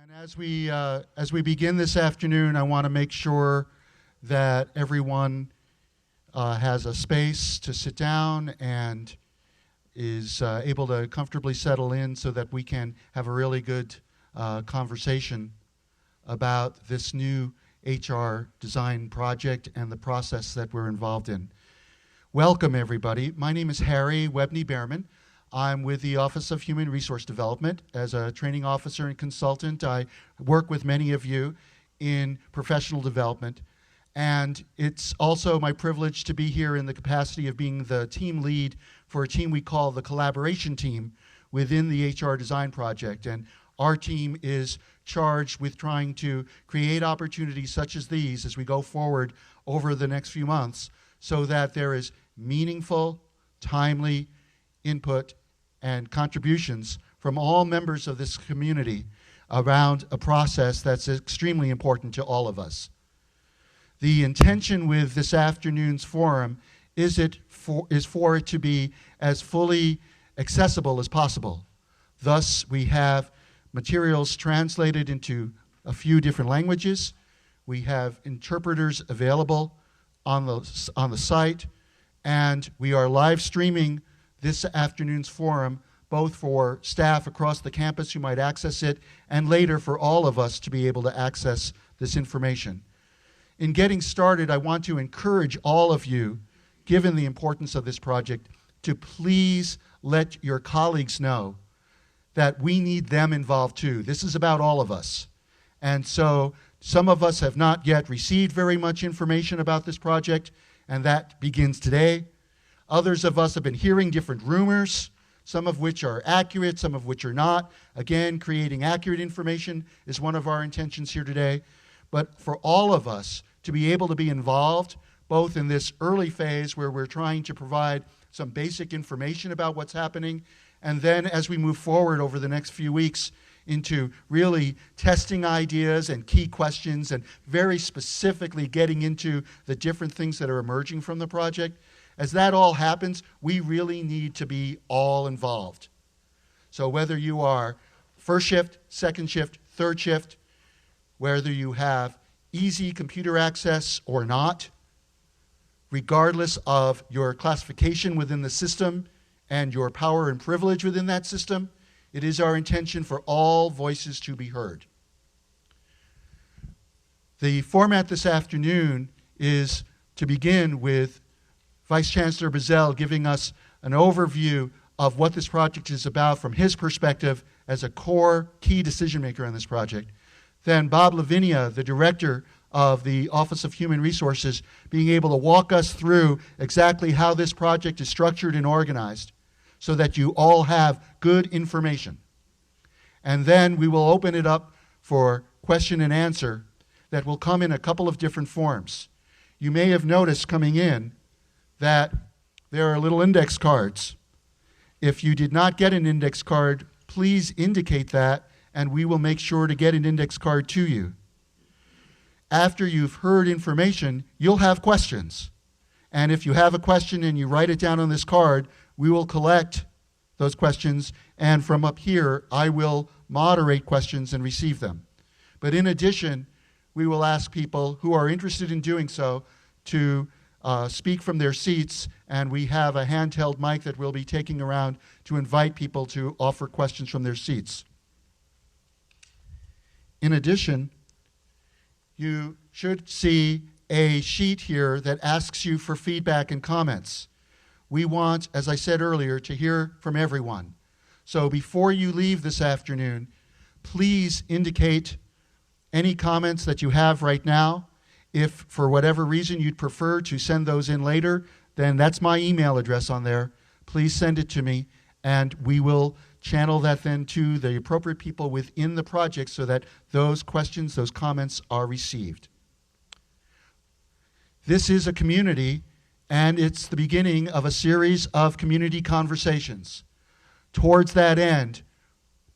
And as we begin this afternoon, I want to make sure that everyone has a space to sit down and is able to comfortably settle in so that we can have a really good conversation about this new HR design project and the process that we're involved in. Welcome, everybody. My name is Harry Webney-Behrman. I'm with the Office of Human Resource Development. As a training officer and consultant, I work with many of you in professional development. And it's also my privilege to be here in the capacity of being the team lead for a team we call the collaboration team within the HR design project. And our team is charged with trying to create opportunities such as these as we go forward over the next few months so that there is meaningful, timely input and contributions from all members of this community around a process that's extremely important to all of us. The intention with this afternoon's forum is for it to be as fully accessible as possible. Thus, we have materials translated into a few different languages. We have interpreters available on the site, and we are live streaming this afternoon's forum, both for staff across the campus who might access it, and later for all of us to be able to access this information. In getting started, I want to encourage all of you, given the importance of this project, to please let your colleagues know that we need them involved too. This is about all of us. And so some of us have not yet received very much information about this project, and that begins today. Others of us have been hearing different rumors, some of which are accurate, some of which are not. Again, creating accurate information is one of our intentions here today. But for all of us to be able to be involved, both in this early phase where we're trying to provide some basic information about what's happening, and then as we move forward over the next few weeks into really testing ideas and key questions and very specifically getting into the different things that are emerging from the project, as that all happens, we really need to be all involved. So whether you are first shift, second shift, third shift, whether you have easy computer access or not, regardless of your classification within the system and your power and privilege within that system, it is our intention for all voices to be heard. The format this afternoon is to begin with Vice Chancellor Bazell giving us an overview of what this project is about from his perspective as a core key decision maker on this project. Then Bob Lavinia, the director of the Office of Human Resources, being able to walk us through exactly how this project is structured and organized so that you all have good information. And then we will open it up for question and answer that will come in a couple of different forms. You may have noticed coming in that there are little index cards. If you did not get an index card, please indicate that, and we will make sure to get an index card to you. After you've heard information, you'll have questions. And if you have a question and you write it down on this card, we will collect those questions, and from up here, I will moderate questions and receive them. But in addition, we will ask people who are interested in doing so to speak from their seats, and we have a handheld mic that we'll be taking around to invite people to offer questions from their seats. In addition, you should see a sheet here that asks you for feedback and comments. We want, as I said earlier, to hear from everyone. So before you leave this afternoon, please indicate any comments that you have right now. If for whatever reason you'd prefer to send those in later, then that's my email address on there. Please send it to me, and we will channel that then to the appropriate people within the project so that those questions, those comments are received. This is a community, and it's the beginning of a series of community conversations. Towards that end,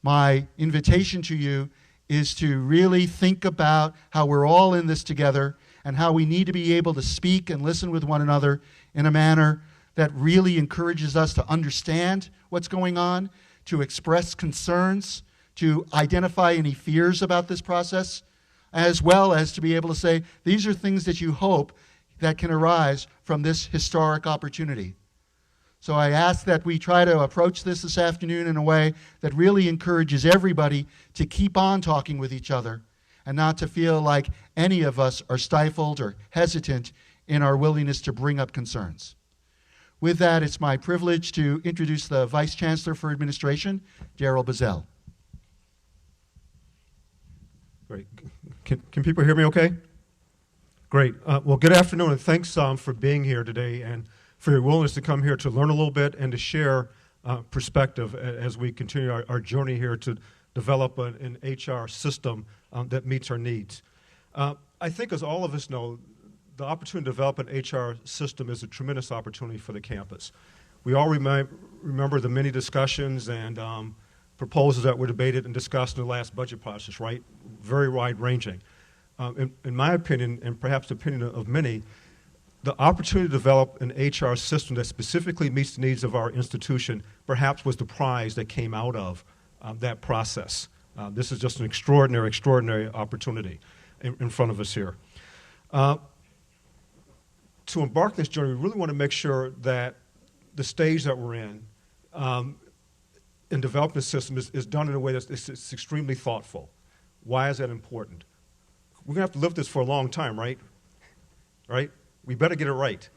my invitation to you is to really think about how we're all in this together and how we need to be able to speak and listen with one another in a manner that really encourages us to understand what's going on, to express concerns, to identify any fears about this process, as well as to be able to say, these are things that you hope that can arise from this historic opportunity. So I ask that we try to approach this afternoon in a way that really encourages everybody to keep on talking with each other and not to feel like any of us are stifled or hesitant in our willingness to bring up concerns. With that, it's my privilege to introduce the Vice Chancellor for Administration, Daryl Bazell. Great. Can people hear me okay? Great. Well, good afternoon, and thanks for being here today and for your willingness to come here to learn a little bit and to share perspective as we continue our journey here to develop an HR system that meets our needs. I think, as all of us know, the opportunity to develop an HR system is a tremendous opportunity for the campus. We all remember the many discussions and proposals that were debated and discussed in the last budget process, right? Very wide-ranging. In my opinion, and perhaps the opinion of many, the opportunity to develop an HR system that specifically meets the needs of our institution perhaps was the prize that came out of that process. This is just an extraordinary, extraordinary opportunity in front of us here. To embark on this journey, we really want to make sure that the stage that we're in developing the system is done in a way that's extremely thoughtful. Why is that important? We're going to have to live this for a long time, right? Right? We better get it right.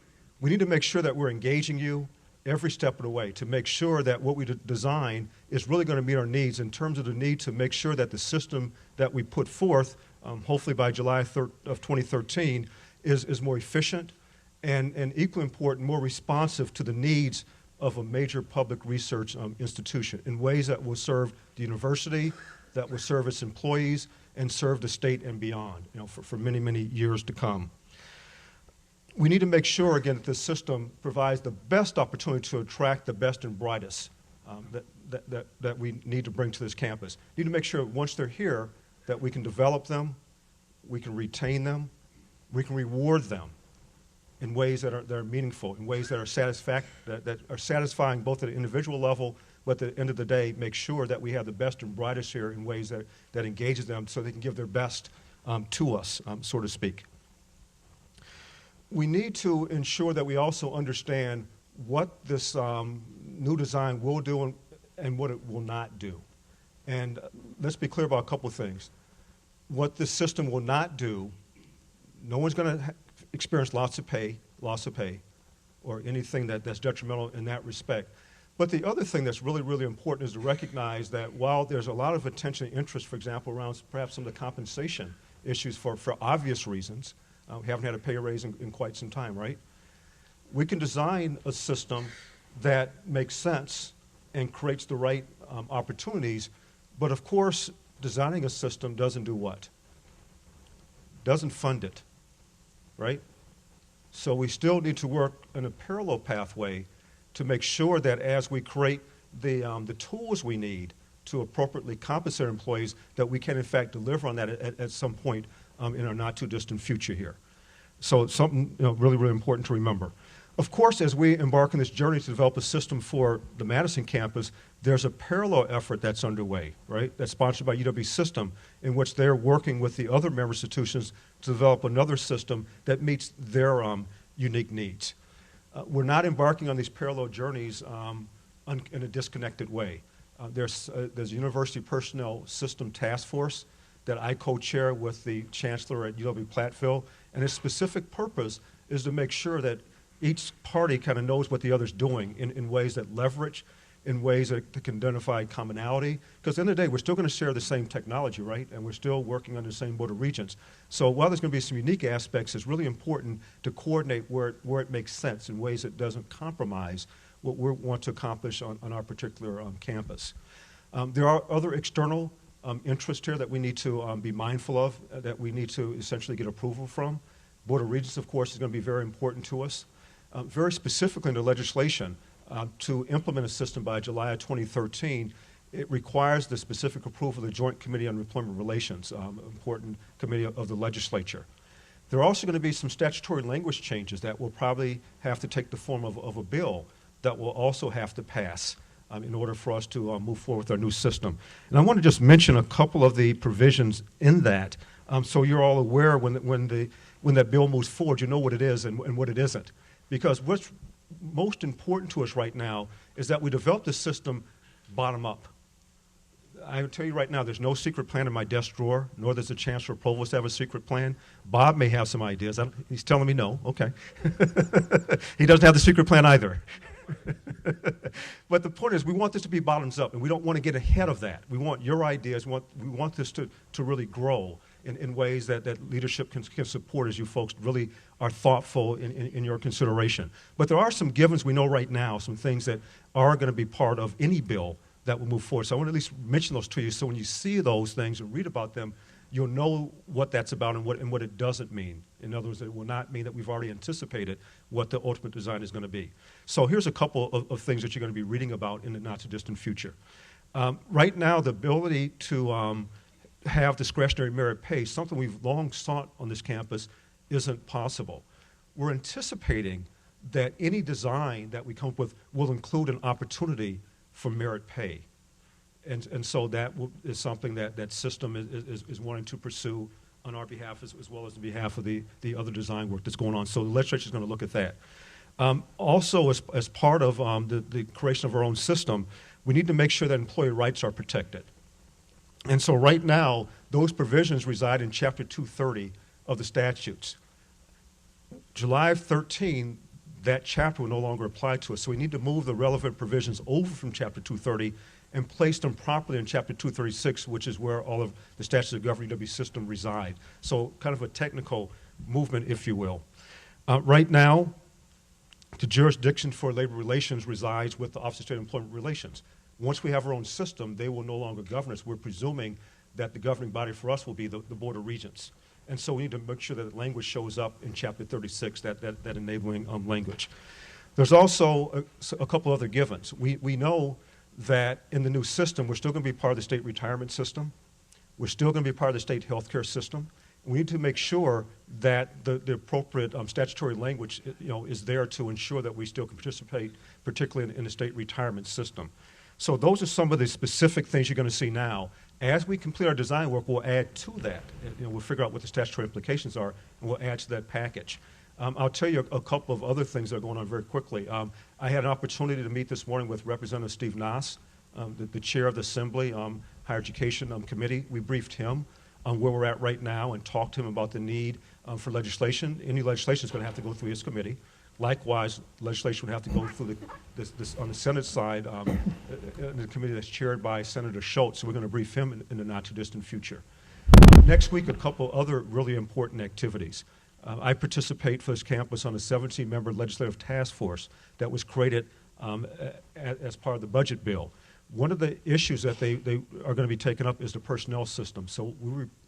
We need to make sure that we're engaging you every step of the way to make sure that what we design is really going to meet our needs in terms of the need to make sure that the system that we put forth, hopefully by July of 2013, is more efficient and equally important, more responsive to the needs of a major public research institution in ways that will serve the university, that will serve its employees, and serve the state and beyond, for many, many years to come. We need to make sure, again, that this system provides the best opportunity to attract the best and brightest that we need to bring to this campus. We need to make sure once they're here that we can develop them, we can retain them, we can reward them in ways that are meaningful, in ways that are satisfying both at an individual level, but at the end of the day, make sure that we have the best and brightest here in ways that engages them so they can give their best to us, so to speak. We need to ensure that we also understand what this new design will do and what it will not do. And let's be clear about a couple of things. What this system will not do, no one's going to experience loss of pay, or anything that's detrimental in that respect. But the other thing that's really, really important is to recognize that while there's a lot of attention and interest, for example, around perhaps some of the compensation issues for obvious reasons, we haven't had a pay raise in quite some time, right? We can design a system that makes sense and creates the right opportunities, but of course, designing a system doesn't do what? Doesn't fund it, right? So we still need to work in a parallel pathway to make sure that as we create the tools we need to appropriately compensate our employees, that we can in fact deliver on that at some point in our not too distant future here. So it's something really, really important to remember. Of course, as we embark on this journey to develop a system for the Madison campus, there's a parallel effort that's underway, right? That's sponsored by UW System, in which they're working with the other member institutions to develop another system that meets their unique needs. We're not embarking on these parallel journeys in a disconnected way. There's a University Personnel System Task Force that I co-chair with the Chancellor at UW-Platteville, and its specific purpose is to make sure that each party kind of knows what the other's doing in ways that leverage, in ways that can identify commonality. Because at the end of the day, we're still going to share the same technology, right? And we're still working on the same Board of Regents. So while there's going to be some unique aspects, it's really important to coordinate where it makes sense in ways that doesn't compromise what we want to accomplish on our particular campus. There are other external interests here that we need to be mindful of, that we need to essentially get approval from. Board of Regents, of course, is going to be very important to us. Very specifically in the legislation, to implement a system by July of 2013, it requires the specific approval of the Joint Committee on Employment Relations, important committee of the legislature. There are also going to be some statutory language changes that will probably have to take the form of a bill that will also have to pass in order for us to move forward with our new system. And I want to just mention a couple of the provisions in that, so you're all aware when that bill moves forward, you know what it is and what it isn't. Because what's most important to us right now is that we develop the system bottom up. I will tell you right now, there's no secret plan in my desk drawer, nor does the Chancellor Provost have a secret plan. Bob may have some ideas. He's telling me no. Okay. He doesn't have the secret plan either. But the point is, we want this to be bottoms up, and we don't want to get ahead of that. We want your ideas. We want this to really grow in ways that leadership can support as you folks really are thoughtful in your consideration. But there are some givens we know right now, some things that are going to be part of any bill that will move forward. So I want to at least mention those to you, so when you see those things and read about them, you'll know what that's about and what it doesn't mean. In other words, it will not mean that we've already anticipated what the ultimate design is going to be. So here's a couple of things that you're going to be reading about in the not-too-distant future. Right now, the ability to have discretionary merit pay, something we've long sought on this campus, isn't possible. We're anticipating that any design that we come up with will include an opportunity for merit pay. And so that is something that system is wanting to pursue on our behalf as well as on behalf of the other design work that's going on. So the legislature is going to look at that. Also, as part of the creation of our own system, we need to make sure that employee rights are protected. And so right now, those provisions reside in Chapter 230 of the statutes. July 13, that chapter will no longer apply to us. So we need to move the relevant provisions over from Chapter 230 and place them properly in Chapter 236, which is where all of the statutes of the governing UW system reside. So kind of a technical movement, if you will. Right now, the jurisdiction for labor relations resides with the Office of State Employment Relations. Once we have our own system, they will no longer govern us. We're presuming that the governing body for us will be the Board of Regents. And so we need to make sure that the language shows up in Chapter 36, that enabling language. There's also a couple other givens. We know that in the new system, we're still going to be part of the state retirement system. We're still going to be part of the state healthcare system. We need to make sure that the appropriate statutory language is there to ensure that we still can participate, particularly in the state retirement system. So those are some of the specific things you're going to see now. As we complete our design work, we'll add to that. We'll figure out what the statutory implications are, and we'll add to that package. I'll tell you a couple of other things that are going on very quickly. I had an opportunity to meet this morning with Representative Steve Nass, the chair of the Assembly Higher Education Committee. We briefed him on where we're at right now and talked to him about the need for legislation. Any legislation is going to have to go through his committee. Likewise, legislation would have to go through this on the Senate side, in the committee that's chaired by Senator Schultz. So we're going to brief him in the not-too-distant future. Next week, a couple other really important activities. I participate for this campus on a 17-member legislative task force that was created as part of the budget bill. One of the issues that they are going to be taking up is the personnel system. So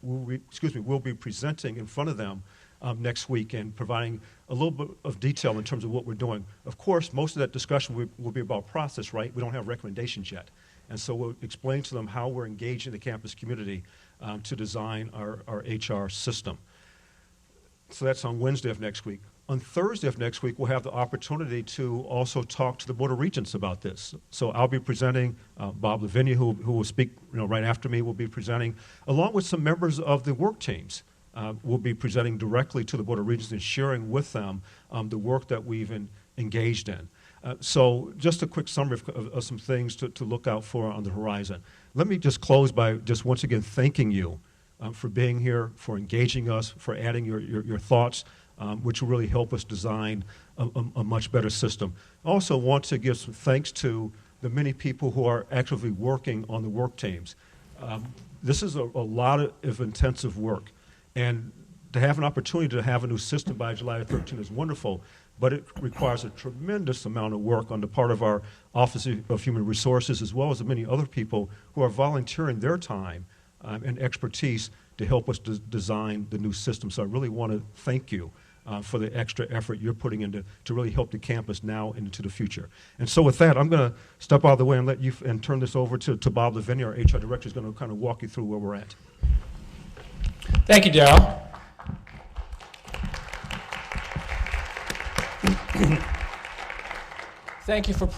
we'll be presenting in front of them next week and providing a little bit of detail in terms of what we're doing. Of course, most of that discussion will be about process, right? We don't have recommendations yet. And so we'll explain to them how we're engaging the campus community to design our HR system. So that's on Wednesday of next week. On Thursday of next week, we'll have the opportunity to also talk to the Board of Regents about this. So I'll be presenting, Bob Lavinia, who will speak right after me, will be presenting, along with some members of the work teams. We'll be presenting directly to the Board of Regents and sharing with them the work that we've engaged in. So just a quick summary of some things to look out for on the horizon. Let me just close by just once again thanking you for being here, for engaging us, for adding your thoughts, which will really help us design a much better system. I also want to give some thanks to the many people who are actively working on the work teams. This is a lot of intensive work, and to have an opportunity to have a new system by July 13 is wonderful, but it requires a tremendous amount of work on the part of our Office of Human Resources, as well as the many other people who are volunteering their time and expertise to help us design the new system. So I really want to thank you for the extra effort you're putting into to really help the campus now and into the future. And so with that, I'm going to step out of the way and let you and turn this over to Bob Lavinia, our HR director, is going to kind of walk you through where we're at. Thank you, Darrell. Thank you for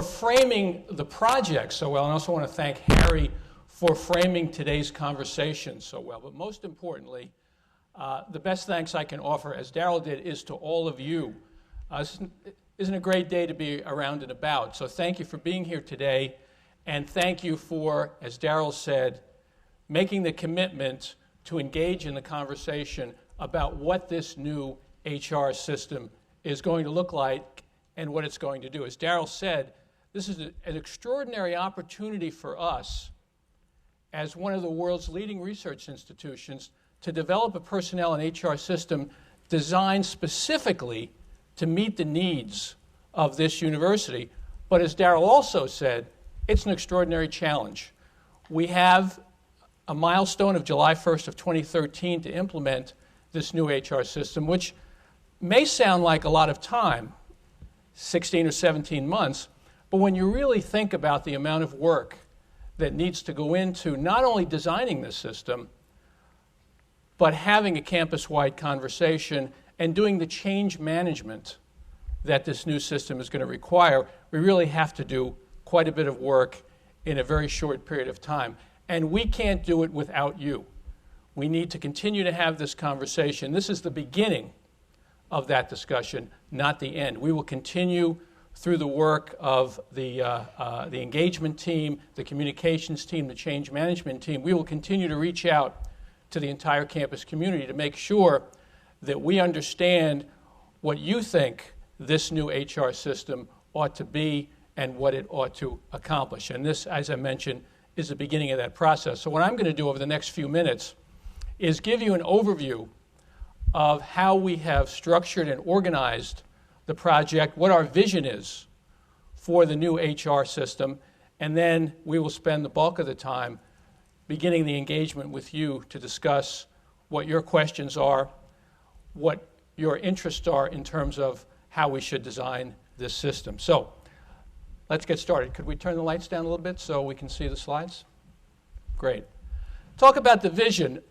framing the project so well, and I also want to thank Harry for framing today's conversation so well. But most importantly, the best thanks I can offer, as Darrell did, is to all of you. This isn't a great day to be around and about, so thank you for being here today, and thank you for, as Darrell said, making the commitment to engage in the conversation about what this new HR system is going to look like and what it's going to do. As Darrell said, this is an extraordinary opportunity for us as one of the world's leading research institutions to develop a personnel and HR system designed specifically to meet the needs of this university. But as Darrell also said, it's an extraordinary challenge. We have a milestone of July 1st of 2013 to implement this new HR system, which may sound like a lot of time, 16 or 17 months, but when you really think about the amount of work that needs to go into not only designing this system, but having a campus-wide conversation and doing the change management that this new system is going to require, we really have to do quite a bit of work in a very short period of time. And we can't do it without you. We need to continue to have this conversation. This is the beginning of that discussion, not the end. We will continue through the work of the engagement team, the communications team, the change management team. We will continue to reach out to the entire campus community to make sure that we understand what you think this new HR system ought to be and what it ought to accomplish. And this, as I mentioned, is the beginning of that process. So what I'm going to do over the next few minutes is give you an overview of how we have structured and organized the project, what our vision is for the new HR system, and then we will spend the bulk of the time beginning the engagement with you to discuss what your questions are, what your interests are in terms of how we should design this system. So let's get started. Could we turn the lights down a little bit so we can see the slides? Great. Talk about the vision.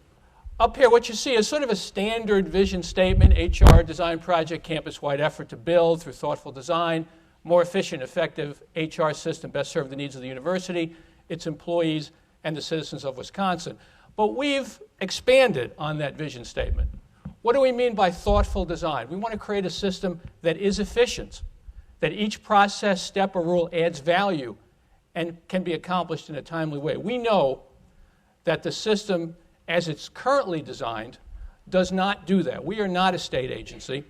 Up here, what you see is sort of a standard vision statement, HR design project, campus-wide effort to build through thoughtful design, more efficient, effective HR system, best serve the needs of the university, its employees, and the citizens of Wisconsin. But we've expanded on that vision statement. What do we mean by thoughtful design? We want to create a system that is efficient, that each process, step, or rule adds value and can be accomplished in a timely way. We know that the system, as it's currently designed, does not do that. We are not a state agency,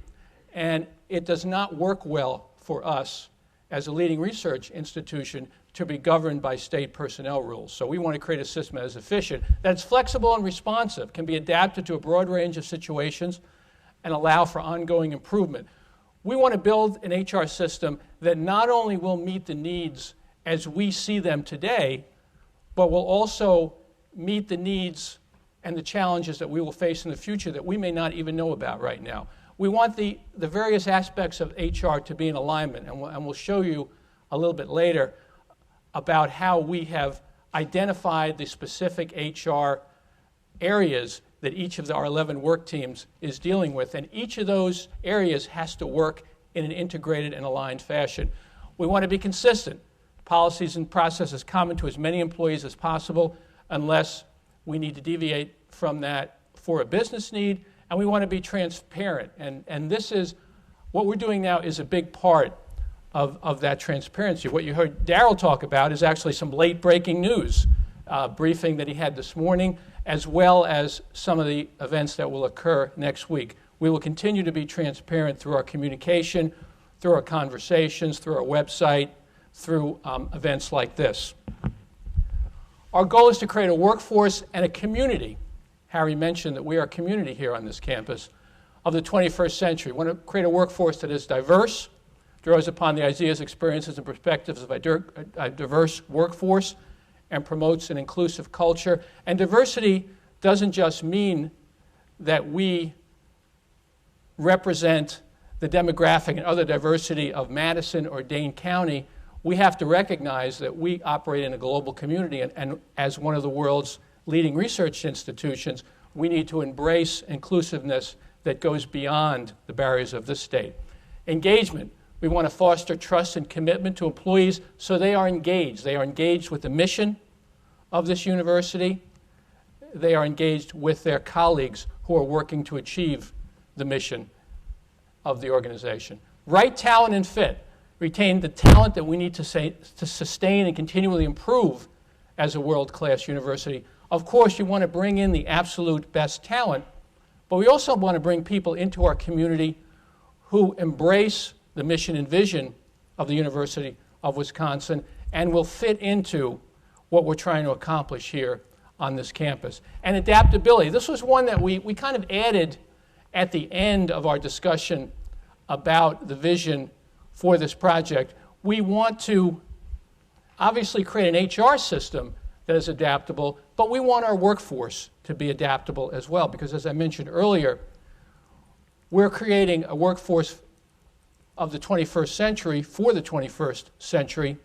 and it does not work well for us as a leading research institution to be governed by state personnel rules. So we want to create a system that is efficient, that's flexible and responsive, can be adapted to a broad range of situations, and allow for ongoing improvement. We want to build an HR system that not only will meet the needs as we see them today, but will also meet the needs and the challenges that we will face in the future that we may not even know about right now. We want the various aspects of HR to be in alignment, and we'll show you a little bit later about how we have identified the specific HR areas that each of our 11 work teams is dealing with, and each of those areas has to work in an integrated and aligned fashion. We want to be consistent, policies and processes common to as many employees as possible, unless we need to deviate from that for a business need, and we want to be transparent. And this is, what we're doing now is a big part of that transparency. What you heard Darrell talk about is actually some late breaking news briefing that he had this morning, as well as some of the events that will occur next week. We will continue to be transparent through our communication, through our conversations, through our website, through events like this. Our goal is to create a workforce and a community. Harry mentioned that we are a community here on this campus of the 21st century. We want to create a workforce that is diverse, draws upon the ideas, experiences, and perspectives of a diverse workforce, and promotes an inclusive culture. And diversity doesn't just mean that we represent the demographic and other diversity of Madison or Dane County. We have to recognize that we operate in a global community, and as one of the world's leading research institutions, we need to embrace inclusiveness that goes beyond the barriers of this state. Engagement. We want to foster trust and commitment to employees so they are engaged. They are engaged with the mission of this university. They are engaged with their colleagues who are working to achieve the mission of the organization. Right talent and fit. Retain the talent that we need to sustain and continually improve as a world-class university. Of course, you want to bring in the absolute best talent, but we also want to bring people into our community who embrace the mission and vision of the University of Wisconsin and will fit into what we're trying to accomplish here on this campus. And adaptability. This was one that we kind of added at the end of our discussion about the vision for this project. We want to obviously create an HR system that is adaptable, but we want our workforce to be adaptable as well, because as I mentioned earlier, we're creating a workforce of the 21st century for the 21st century,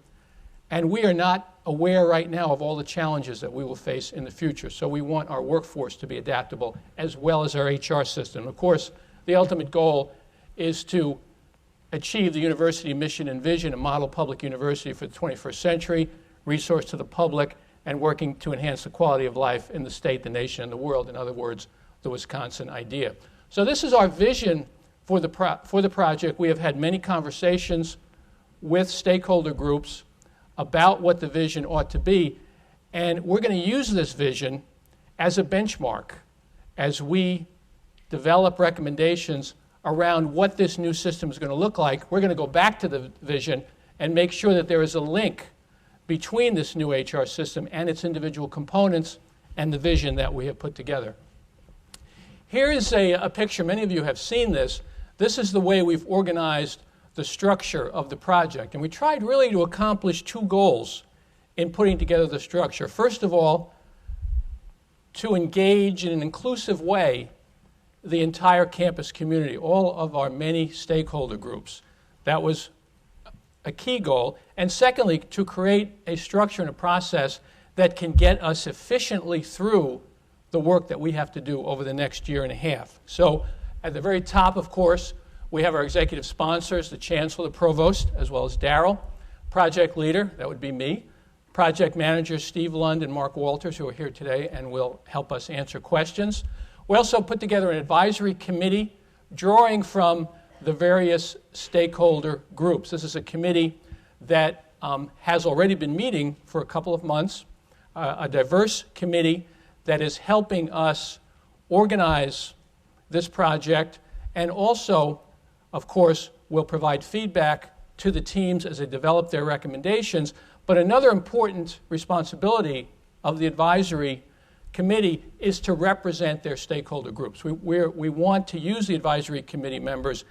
and we are not aware right now of all the challenges that we will face in the future. So we want our workforce to be adaptable as well as our HR system. Of course, the ultimate goal is to achieve the university mission and vision, a model public university for the 21st century, resource to the public, and working to enhance the quality of life in the state, the nation, and the world. In other words, the Wisconsin idea. So this is our vision for the project. We have had many conversations with stakeholder groups about what the vision ought to be, and we're going to use this vision as a benchmark as we develop recommendations around what this new system is going to look like. We're going to go back to the vision and make sure that there is a link between this new HR system and its individual components and the vision that we have put together. Here is a picture. Many of you have seen this. This is the way we've organized the structure of the project. And we tried really to accomplish two goals in putting together the structure. First of all, to engage in an inclusive way the entire campus community, all of our many stakeholder groups. That was a key goal. And secondly, to create a structure and a process that can get us efficiently through the work that we have to do over the next year and a half. So at the very top, of course, we have our executive sponsors, the chancellor, the provost, as well as Daryl. Project leader, that would be me. Project managers, Steve Lund and Mark Walters, who are here today and will help us answer questions. We also put together an advisory committee drawing from the various stakeholder groups. This is a committee that has already been meeting for a couple of months, a diverse committee that is helping us organize this project and also, of course, will provide feedback to the teams as they develop their recommendations. But another important responsibility of the advisory committee is to represent their stakeholder groups. We want to use the advisory committee members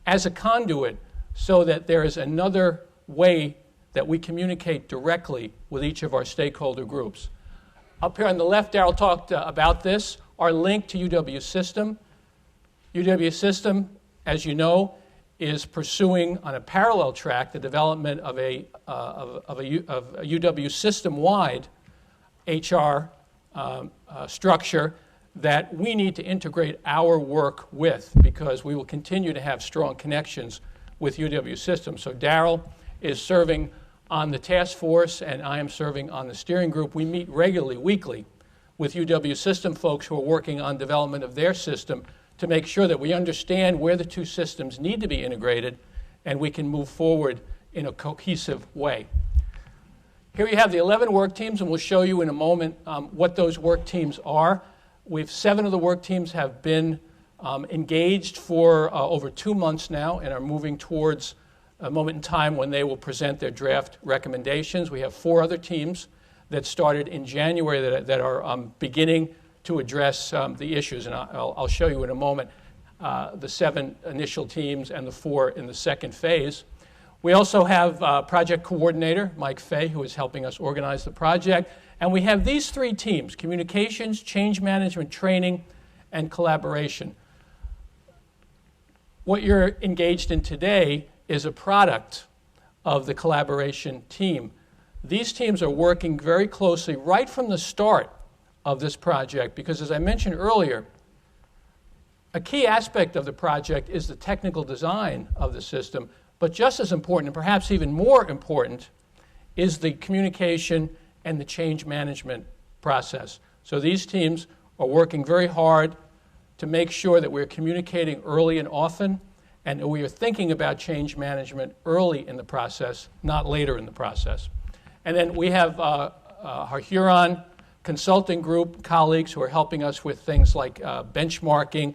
as a conduit so that there is another way that we communicate directly with each of our stakeholder groups. Up here on the left, Daryl talked about this, our link to UW-System. UW-System, as you know, is pursuing on a parallel track the development of a UW system-wide HR structure that we need to integrate our work with because we will continue to have strong connections with UW-System. So Daryl is serving on the task force and I am serving on the steering group. We meet regularly, weekly, with UW-System folks who are working on development of their system to make sure that we understand where the two systems need to be integrated and we can move forward in a cohesive way. Here you have the 11 work teams, and we'll show you in a moment what those work teams are. 7 of the work teams have been engaged for over 2 months now and are moving towards a moment in time when they will present their draft recommendations. We have 4 other teams that started in January that are beginning to address the issues, and I'll show you in a moment the 7 initial teams and the 4 in the second phase. We also have project coordinator, Mike Fay, who is helping us organize the project. And we have these 3 teams: communications, change management, training, and collaboration. What you're engaged in today is a product of the collaboration team. These teams are working very closely right from the start of this project because, as I mentioned earlier, a key aspect of the project is the technical design of the system, But just as important, and perhaps even more important, is the communication and the change management process. So these teams are working very hard to make sure that we're communicating early and often, and that we are thinking about change management early in the process, not later in the process. And then we have our Huron consulting group colleagues who are helping us with things like benchmarking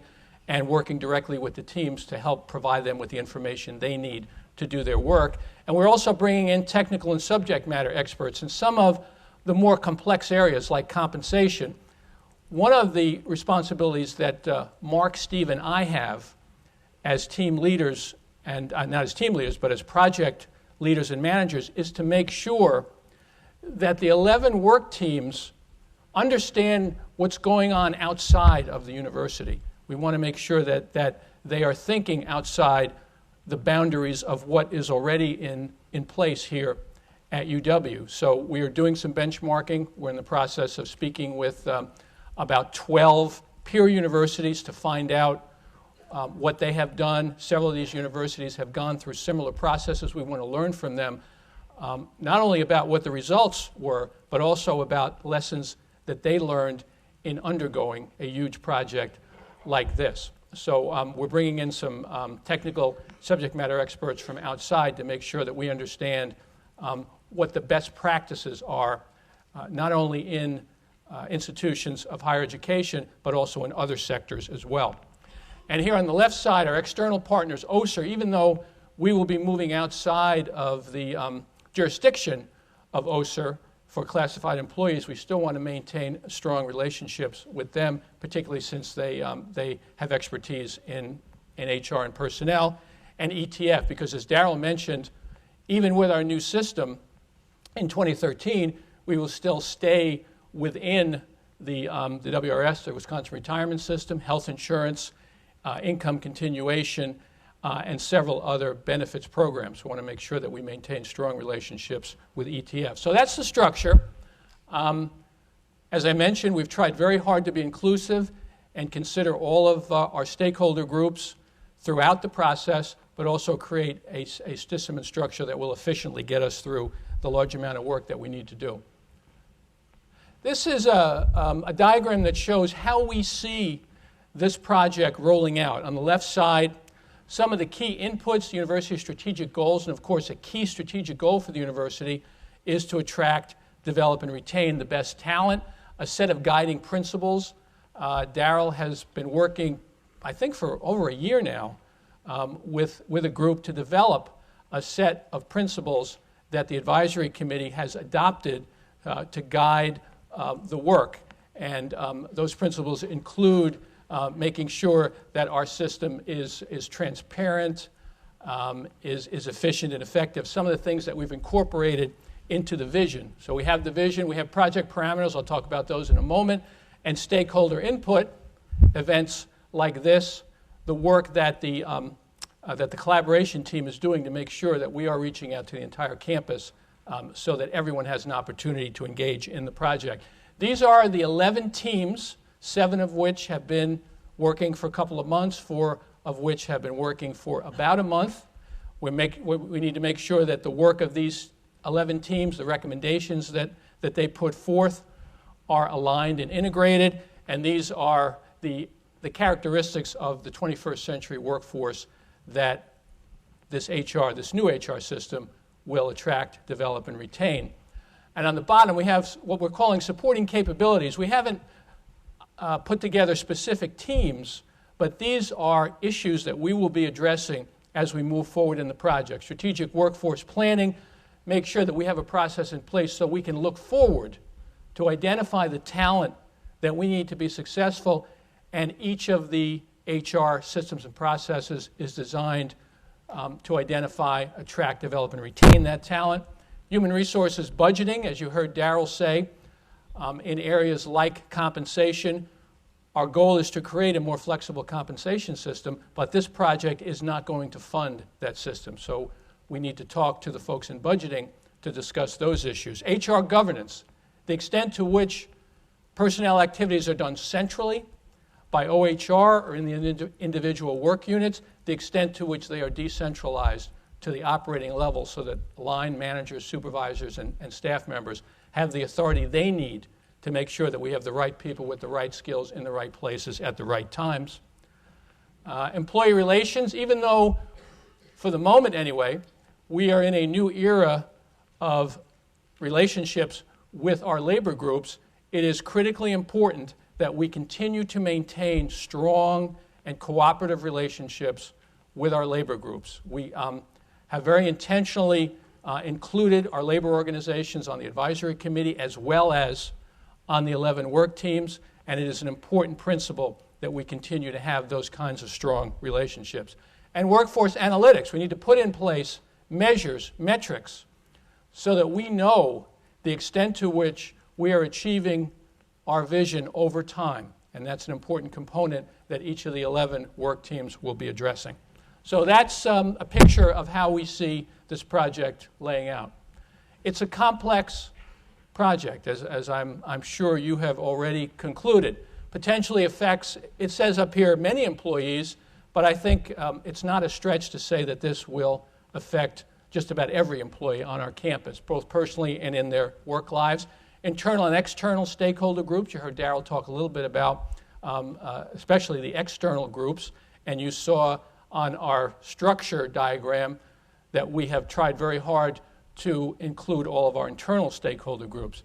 and working directly with the teams to help provide them with the information they need to do their work. And we're also bringing in technical and subject matter experts in some of the more complex areas like compensation. One of the responsibilities that Mark, Steve, and I have as team leaders, and not as team leaders, but as project leaders and managers, is to make sure that the 11 work teams understand what's going on outside of the university. We want to make sure that they are thinking outside the boundaries of what is already in place here at UW. So we are doing some benchmarking. We're in the process of speaking with about 12 peer universities to find out what they have done. Several of these universities have gone through similar processes. We want to learn from them, not only about what the results were, but also about lessons that they learned in undergoing a huge project like this. So we're bringing in some technical subject matter experts from outside to make sure that we understand what the best practices are, not only in institutions of higher education, but also in other sectors as well. And here on the left side, our external partners, OSER, even though we will be moving outside of the jurisdiction of OSER for classified employees, we still want to maintain strong relationships with them, particularly since they have expertise in HR and personnel, and ETF, because as Darrell mentioned, even with our new system in 2013, we will still stay within the WRS, the Wisconsin Retirement System, health insurance, income continuation, and several other benefits programs. We want to make sure that we maintain strong relationships with ETF. So that's the structure. As I mentioned, we've tried very hard to be inclusive and consider all of our stakeholder groups throughout the process, but also create a system and structure that will efficiently get us through the large amount of work that we need to do. This is a diagram that shows how we see this project rolling out. On the left side, some of the key inputs, the university's strategic goals, and of course a key strategic goal for the university is to attract, develop, and retain the best talent, a set of guiding principles. Darrell has been working, I think for over a year now, with a group to develop a set of principles that the advisory committee has adopted to guide the work. And those principles include making sure that our system is transparent, is efficient and effective. Some of the things that we've incorporated into the vision. So we have the vision, we have project parameters, I'll talk about those in a moment, and stakeholder input, events like this, the work that the collaboration team is doing to make sure that we are reaching out to the entire campus so that everyone has an opportunity to engage in the project. These are the 11 teams, 7 of which have been working for a couple of months, 4 of which have been working for about a month. We need to make sure that the work of these 11 teams, the recommendations that they put forth, are aligned and integrated, and these are the characteristics of the 21st century workforce that this new HR system will attract, develop, and retain. And on the bottom, we have what we're calling supporting capabilities. We haven't put together specific teams, but these are issues that we will be addressing as we move forward in the project. Strategic workforce planning, make sure that we have a process in place so we can look forward to identify the talent that we need to be successful, and each of the HR systems and processes is designed to identify, attract, develop, and retain that talent. Human resources budgeting, as you heard Darrell say, in areas like compensation. Our goal is to create a more flexible compensation system, but this project is not going to fund that system. So we need to talk to the folks in budgeting to discuss those issues. HR governance, the extent to which personnel activities are done centrally by OHR or in the individual work units, the extent to which they are decentralized to the operating level so that line managers, supervisors, and staff members have the authority they need to make sure that we have the right people with the right skills in the right places at the right times. Employee relations, even though, for the moment anyway, we are in a new era of relationships with our labor groups, it is critically important that we continue to maintain strong and cooperative relationships with our labor groups. We have very intentionally included our labor organizations on the advisory committee as well as on the 11 work teams, and it is an important principle that we continue to have those kinds of strong relationships. And workforce analytics, we need to put in place measures, metrics, so that we know the extent to which we are achieving our vision over time. And that's an important component that each of the 11 work teams will be addressing. So that's a picture of how we see this project laying out. It's a complex project, as I'm sure you have already concluded. Potentially affects, it says up here, many employees, but I think it's not a stretch to say that this will affect just about every employee on our campus, both personally and in their work lives. Internal and external stakeholder groups, you heard Darryl talk a little bit about, especially the external groups, and you saw on our structure diagram that we have tried very hard to include all of our internal stakeholder groups.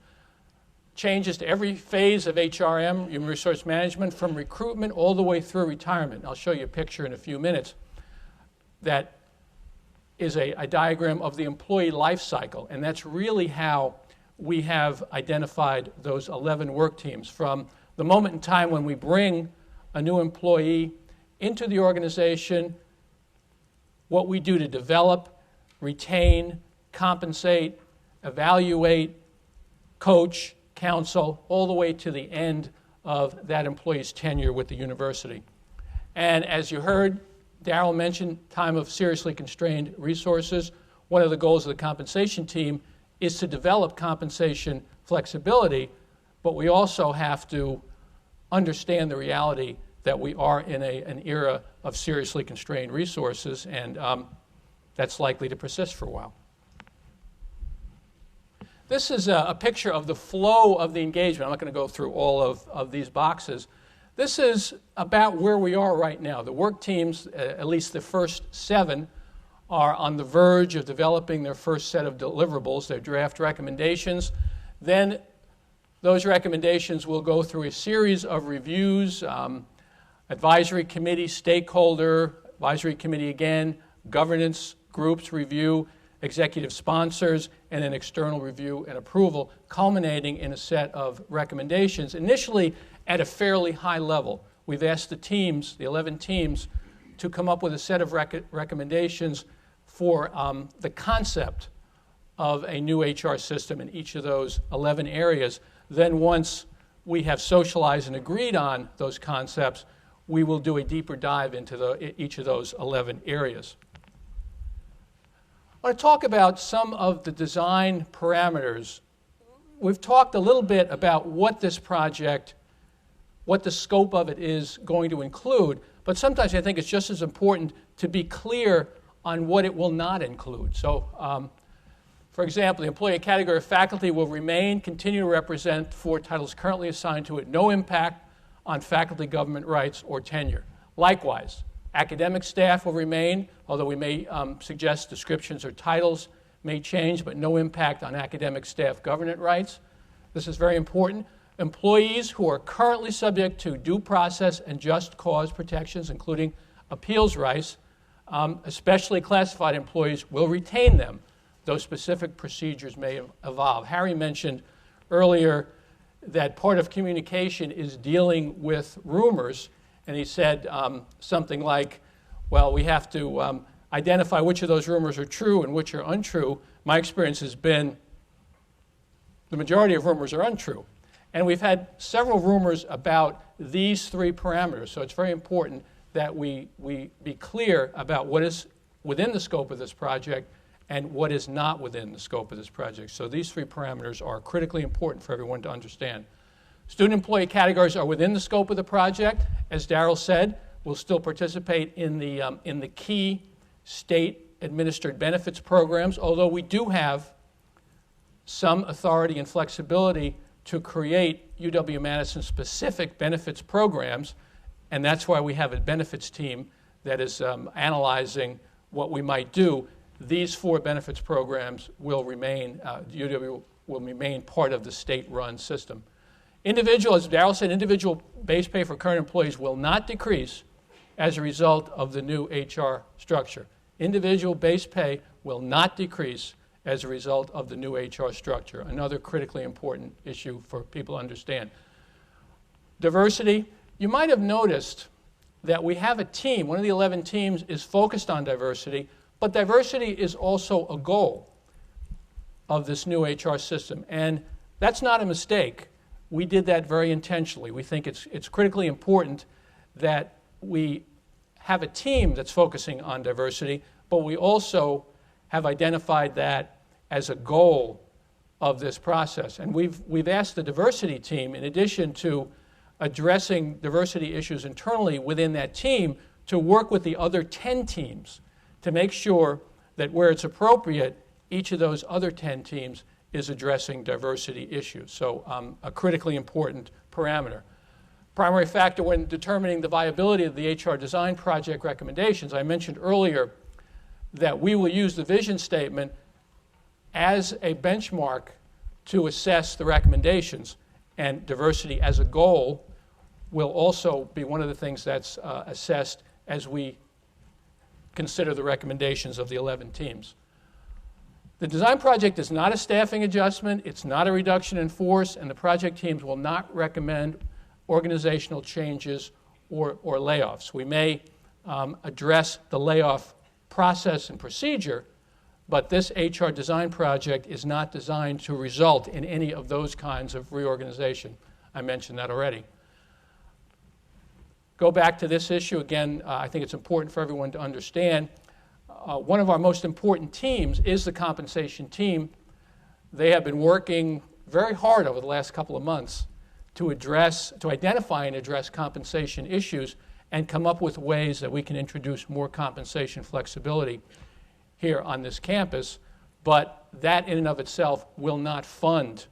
Changes to every phase of HRM, human resource management, from recruitment all the way through retirement. I'll show you a picture in a few minutes that is a diagram of the employee life cycle, and that's really how we have identified those 11 work teams from the moment in time when we bring a new employee into the organization, what we do to develop, retain, compensate, evaluate, coach, counsel, all the way to the end of that employee's tenure with the university. And as you heard, Darryl mentioned time of seriously constrained resources. One of the goals of the compensation team is to develop compensation flexibility, but we also have to understand the reality that we are in an era of seriously constrained resources, and that's likely to persist for a while. This is a picture of the flow of the engagement. I'm not going to go through all of these boxes. This is about where we are right now. The work teams, at least the first 7, are on the verge of developing their first set of deliverables, their draft recommendations. Then those recommendations will go through a series of reviews, advisory committee, stakeholder, advisory committee again, governance groups review, executive sponsors, and an external review and approval, culminating in a set of recommendations, initially at a fairly high level. We've asked the teams, the 11 teams, to come up with a set of recommendations for the concept of a new HR system in each of those 11 areas. Then once we have socialized and agreed on those concepts, we will do a deeper dive into each of those 11 areas. I want to talk about some of the design parameters. We've talked a little bit about what this project, what the scope of it is going to include, but sometimes I think it's just as important to be clear on what it will not include. So, for example, the employee category of faculty will continue to represent 4 titles currently assigned to it, no impact on faculty government rights or tenure. Likewise, academic staff will remain, although we may suggest descriptions or titles may change, but no impact on academic staff governance rights. This is very important. Employees who are currently subject to due process and just cause protections, including appeals rights, especially classified employees, will retain them, though specific procedures may evolve. Harry mentioned earlier that part of communication is dealing with rumors, and he said something like, well, we have to identify which of those rumors are true and which are untrue. My experience has been the majority of rumors are untrue. And we've had several rumors about these 3 parameters, so it's very important that we be clear about what is within the scope of this project and what is not within the scope of this project. So these 3 parameters are critically important for everyone to understand. Student employee categories are within the scope of the project. As Darryl said, we'll still participate in the key state administered benefits programs, although we do have some authority and flexibility to create UW-Madison specific benefits programs, and that's why we have a benefits team that is analyzing what we might do. These 4 benefits programs will remain, UW will remain part of the state-run system. Individual, as Darrell said, individual base pay for current employees will not decrease as a result of the new HR structure. Individual base pay will not decrease as a result of the new HR structure, another critically important issue for people to understand. Diversity, you might have noticed that we have a team, one of the 11 teams is focused on diversity, but diversity is also a goal of this new HR system, and that's not a mistake. We did that very intentionally. We think it's critically important that we have a team that's focusing on diversity, but we also have identified that as a goal of this process. And we've asked the diversity team, in addition to addressing diversity issues internally within that team, to work with the other 10 teams to make sure that where it's appropriate, each of those other 10 teams is addressing diversity issues. So a critically important parameter. Primary factor when determining the viability of the HR design project recommendations, I mentioned earlier that we will use the vision statement as a benchmark to assess the recommendations, and diversity as a goal will also be one of the things that's assessed as we consider the recommendations of the 11 teams. The design project is not a staffing adjustment, it's not a reduction in force, and the project teams will not recommend organizational changes or layoffs. We may address the layoff process and procedure, but this HR design project is not designed to result in any of those kinds of reorganization. I mentioned that already. Go back to this issue again. I think it's important for everyone to understand. One of our most important teams is the compensation team. They have been working very hard over the last couple of months to identify and address compensation issues and come up with ways that we can introduce more compensation flexibility here on this campus, but that in and of itself will not fund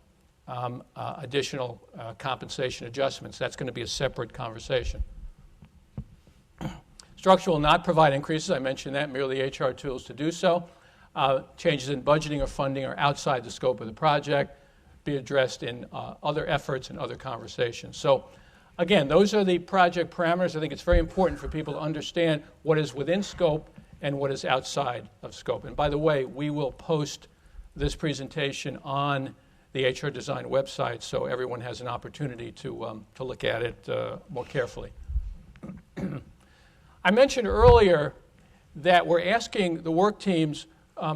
additional compensation adjustments. That's going to be a separate conversation. Structure will not provide increases. I mentioned that, merely HR tools to do so. Changes in budgeting or funding are outside the scope of the project, be addressed in other efforts and other conversations. So again, those are the project parameters. I think it's very important for people to understand what is within scope and what is outside of scope. And by the way, we will post this presentation on the HR Design website so everyone has an opportunity to look at it more carefully. I mentioned earlier that we're asking the work teams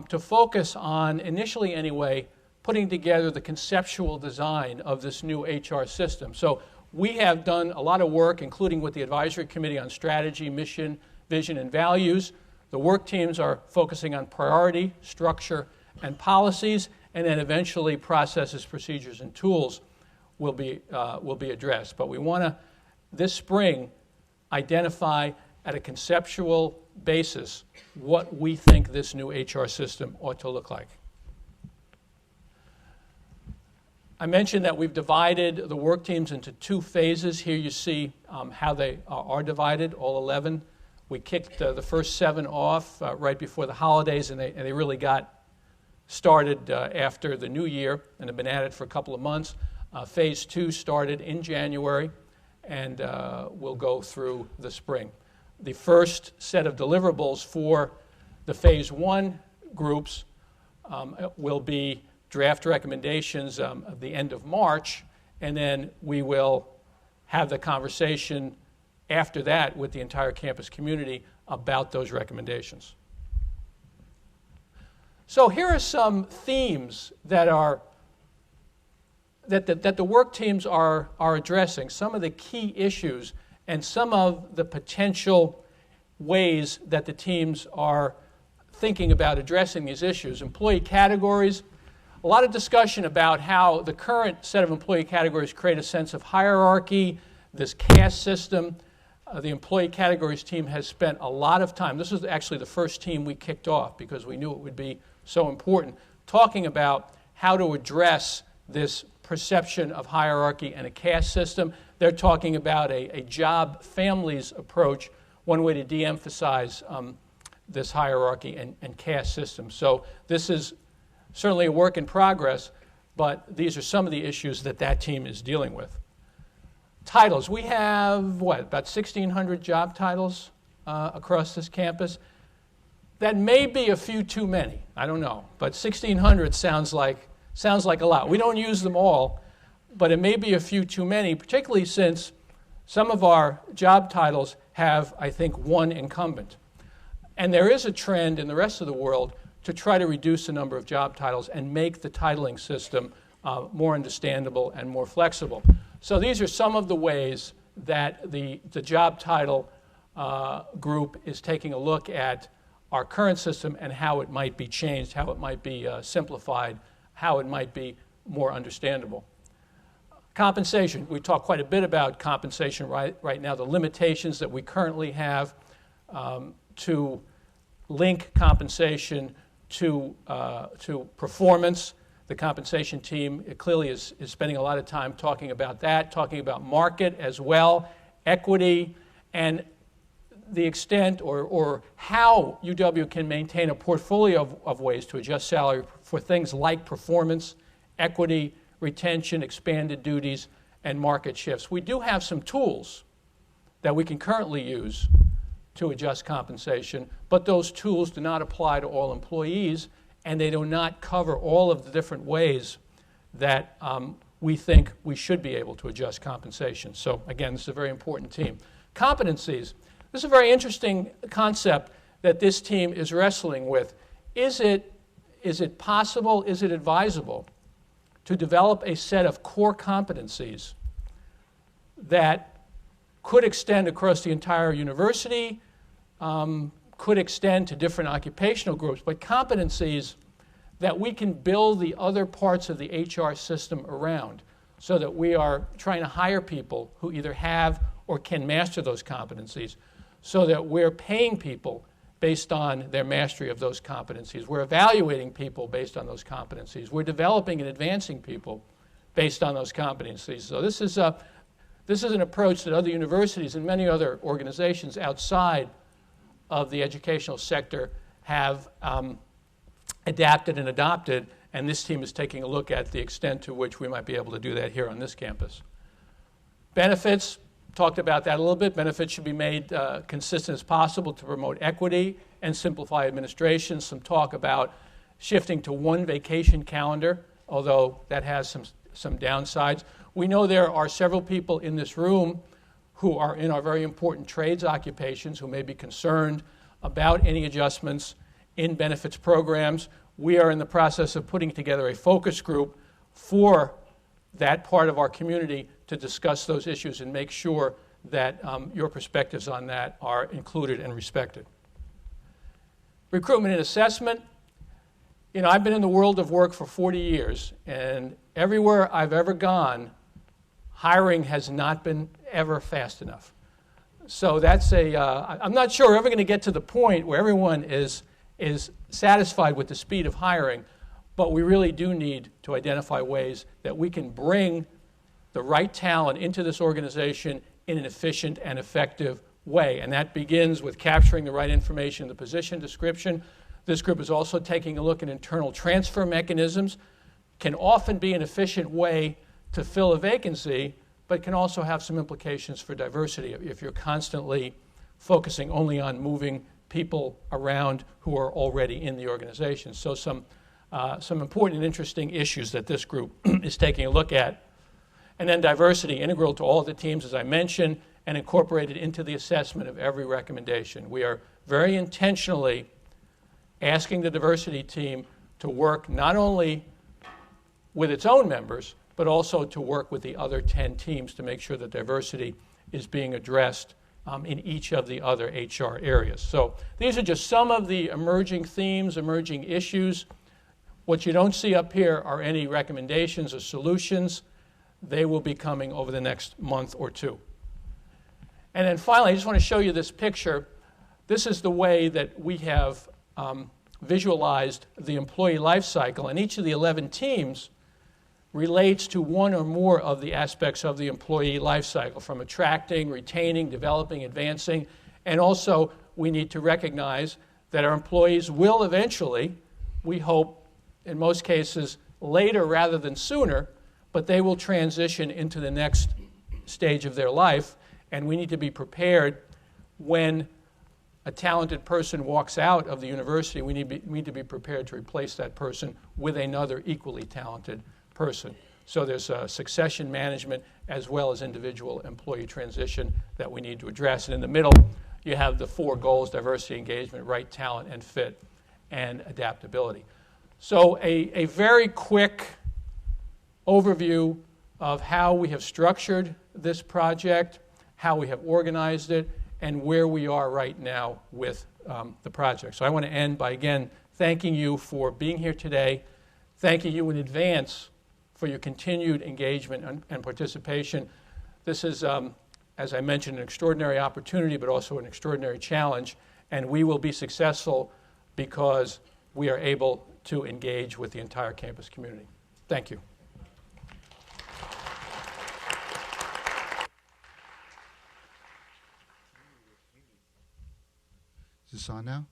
to focus on, initially anyway, putting together the conceptual design of this new HR system. So we have done a lot of work, including with the Advisory Committee on Strategy, Mission, Vision, and Values. The work teams are focusing on priority, structure, and policies, and then eventually processes, procedures, and tools will be addressed. But we want to, this spring, identify at a conceptual basis what we think this new HR system ought to look like. I mentioned that we've divided the work teams into 2 phases. Here you see how they are divided, all 11. We kicked the first 7 off right before the holidays, and they really got started after the new year and have been at it for a couple of months. Phase 2 started in January and will go through the spring. The first set of deliverables for the Phase 1 groups will be draft recommendations at the end of March, and then we will have the conversation after that with the entire campus community about those recommendations. So here are some themes that the work teams are addressing, some of the key issues and some of the potential ways that the teams are thinking about addressing these issues. Employee categories, a lot of discussion about how the current set of employee categories create a sense of hierarchy, this caste system. the employee categories team has spent a lot of time. This is actually the first team we kicked off because we knew it would be so important, talking about how to address this perception of hierarchy and a caste system. They're talking about a job families approach, one way to de-emphasize this hierarchy and caste system. So this is certainly a work in progress, but these are some of the issues that team is dealing with. Titles. We have, about 1,600 job titles across this campus. That may be a few too many. I don't know. But 1,600 sounds like a lot. We don't use them all, but it may be a few too many, particularly since some of our job titles have, I think, one incumbent. And there is a trend in the rest of the world to try to reduce the number of job titles and make the titling system more understandable and more flexible. So these are some of the ways that the job title group is taking a look at our current system and how it might be changed, how it might be simplified, how it might be more understandable. Compensation. We talk quite a bit about compensation right now, the limitations that we currently have to link compensation to performance. The compensation team clearly is spending a lot of time talking about that, talking about market as well, equity, and the extent or how UW can maintain a portfolio of ways to adjust salary for things like performance, equity, retention, expanded duties, and market shifts. We do have some tools that we can currently use to adjust compensation, but those tools do not apply to all employees, and they do not cover all of the different ways that we think we should be able to adjust compensation. So again, this is a very important team. Competencies. This is a very interesting concept that this team is wrestling with. Is it possible, is it advisable to develop a set of core competencies that could extend across the entire university, could extend to different occupational groups, but competencies that we can build the other parts of the HR system around so that we are trying to hire people who either have or can master those competencies, so that we're paying people based on their mastery of those competencies. We're evaluating people based on those competencies. We're developing and advancing people based on those competencies. So this is an approach that other universities and many other organizations outside of the educational sector have adapted and adopted, and this team is taking a look at the extent to which we might be able to do that here on this campus. Benefits, talked about that a little bit. Benefits should be made consistent as possible to promote equity and simplify administration. Some talk about shifting to one vacation calendar, although that has some downsides. We know there are several people in this room who are in our very important trades occupations who may be concerned about any adjustments in benefits programs. We are in the process of putting together a focus group for that part of our community to discuss those issues and make sure that your perspectives on that are included and respected. Recruitment and assessment. You know, I've been in the world of work for 40 years, and everywhere I've ever gone, hiring has not been ever fast enough. So that's I'm not sure we're ever going to get to the point where everyone is satisfied with the speed of hiring, but we really do need to identify ways that we can bring the right talent into this organization in an efficient and effective way. And that begins with capturing the right information in the position description. This group is also taking a look at internal transfer mechanisms. Can often be an efficient way to fill a vacancy, but can also have some implications for diversity if you're constantly focusing only on moving people around who are already in the organization. So some important and interesting issues that this group is taking a look at. And then diversity, integral to all of the teams, as I mentioned, and incorporated into the assessment of every recommendation. We are very intentionally asking the diversity team to work not only with its own members, but also to work with the other 10 teams to make sure that diversity is being addressed in each of the other HR areas. So these are just some of the emerging themes, emerging issues. What you don't see up here are any recommendations or solutions. They will be coming over the next month or two. And then finally, I just want to show you this picture. This is the way that we have visualized the employee life cycle, and each of the 11 teams relates to one or more of the aspects of the employee life cycle, from attracting, retaining, developing, advancing, and also we need to recognize that our employees will eventually, we hope in most cases later rather than sooner, but they will transition into the next stage of their life, and we need to be prepared when a talented person walks out of the university. We need to be prepared to replace that person with another equally talented person. So there's succession management as well as individual employee transition that we need to address. And in the middle, you have the 4 goals: diversity, engagement, right talent, and fit, and adaptability. So a very quick overview of how we have structured this project, how we have organized it, and where we are right now with the project. So I want to end by, again, thanking you for being here today, thanking you in advance for your continued engagement and participation. This is, as I mentioned, an extraordinary opportunity, but also an extraordinary challenge, and we will be successful because we are able to engage with the entire campus community. Thank you. Is this on now?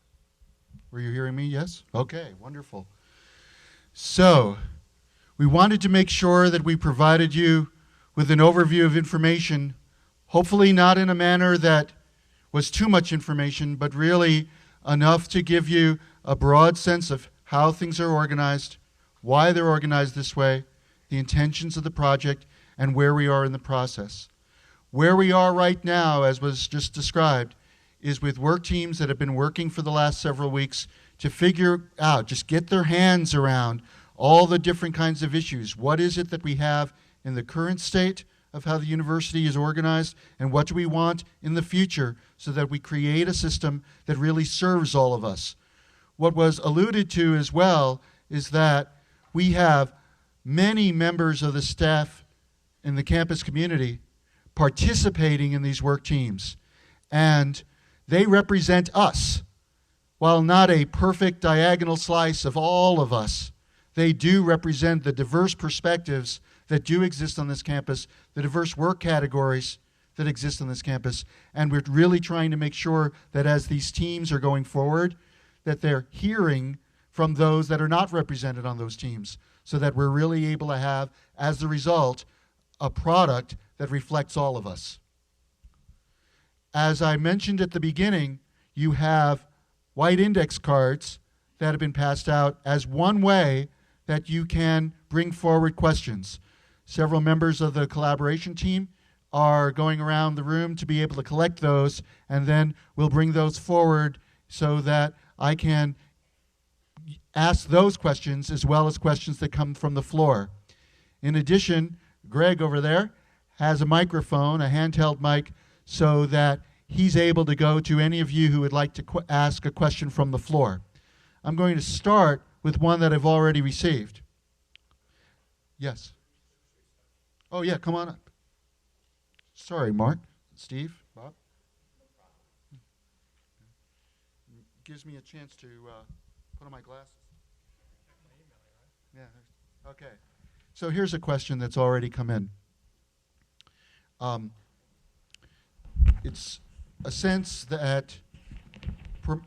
Were you hearing me? Yes? Okay, wonderful. So, we wanted to make sure that we provided you with an overview of information, hopefully not in a manner that was too much information, but really enough to give you a broad sense of how things are organized, why they're organized this way, the intentions of the project, and where we are in the process. Where we are right now, as was just described, is with work teams that have been working for the last several weeks to figure out, just get their hands around all the different kinds of issues. What is it that we have in the current state of how the university is organized, and what do we want in the future so that we create a system that really serves all of us? What was alluded to as well is that we have many members of the staff in the campus community participating in these work teams, and they represent us. While not a perfect diagonal slice of all of us, they do represent the diverse perspectives that do exist on this campus, the diverse work categories that exist on this campus, and we're really trying to make sure that as these teams are going forward, that they're hearing from those that are not represented on those teams, so that we're really able to have, as the result, a product that reflects all of us. As I mentioned at the beginning, you have white index cards that have been passed out as one way that you can bring forward questions. Several members of the collaboration team are going around the room to be able to collect those, and then we'll bring those forward so that I can ask those questions as well as questions that come from the floor. In addition, Greg over there has a microphone, a handheld mic, so that he's able to go to any of you who would like to ask a question from the floor. I'm going to start with one that I've already received. Yes. Oh, yeah, come on up. Sorry, Mark, Steve, Bob. Gives me a chance to put on my glasses. Yeah, okay. So here's a question that's already come in. It's a sense that,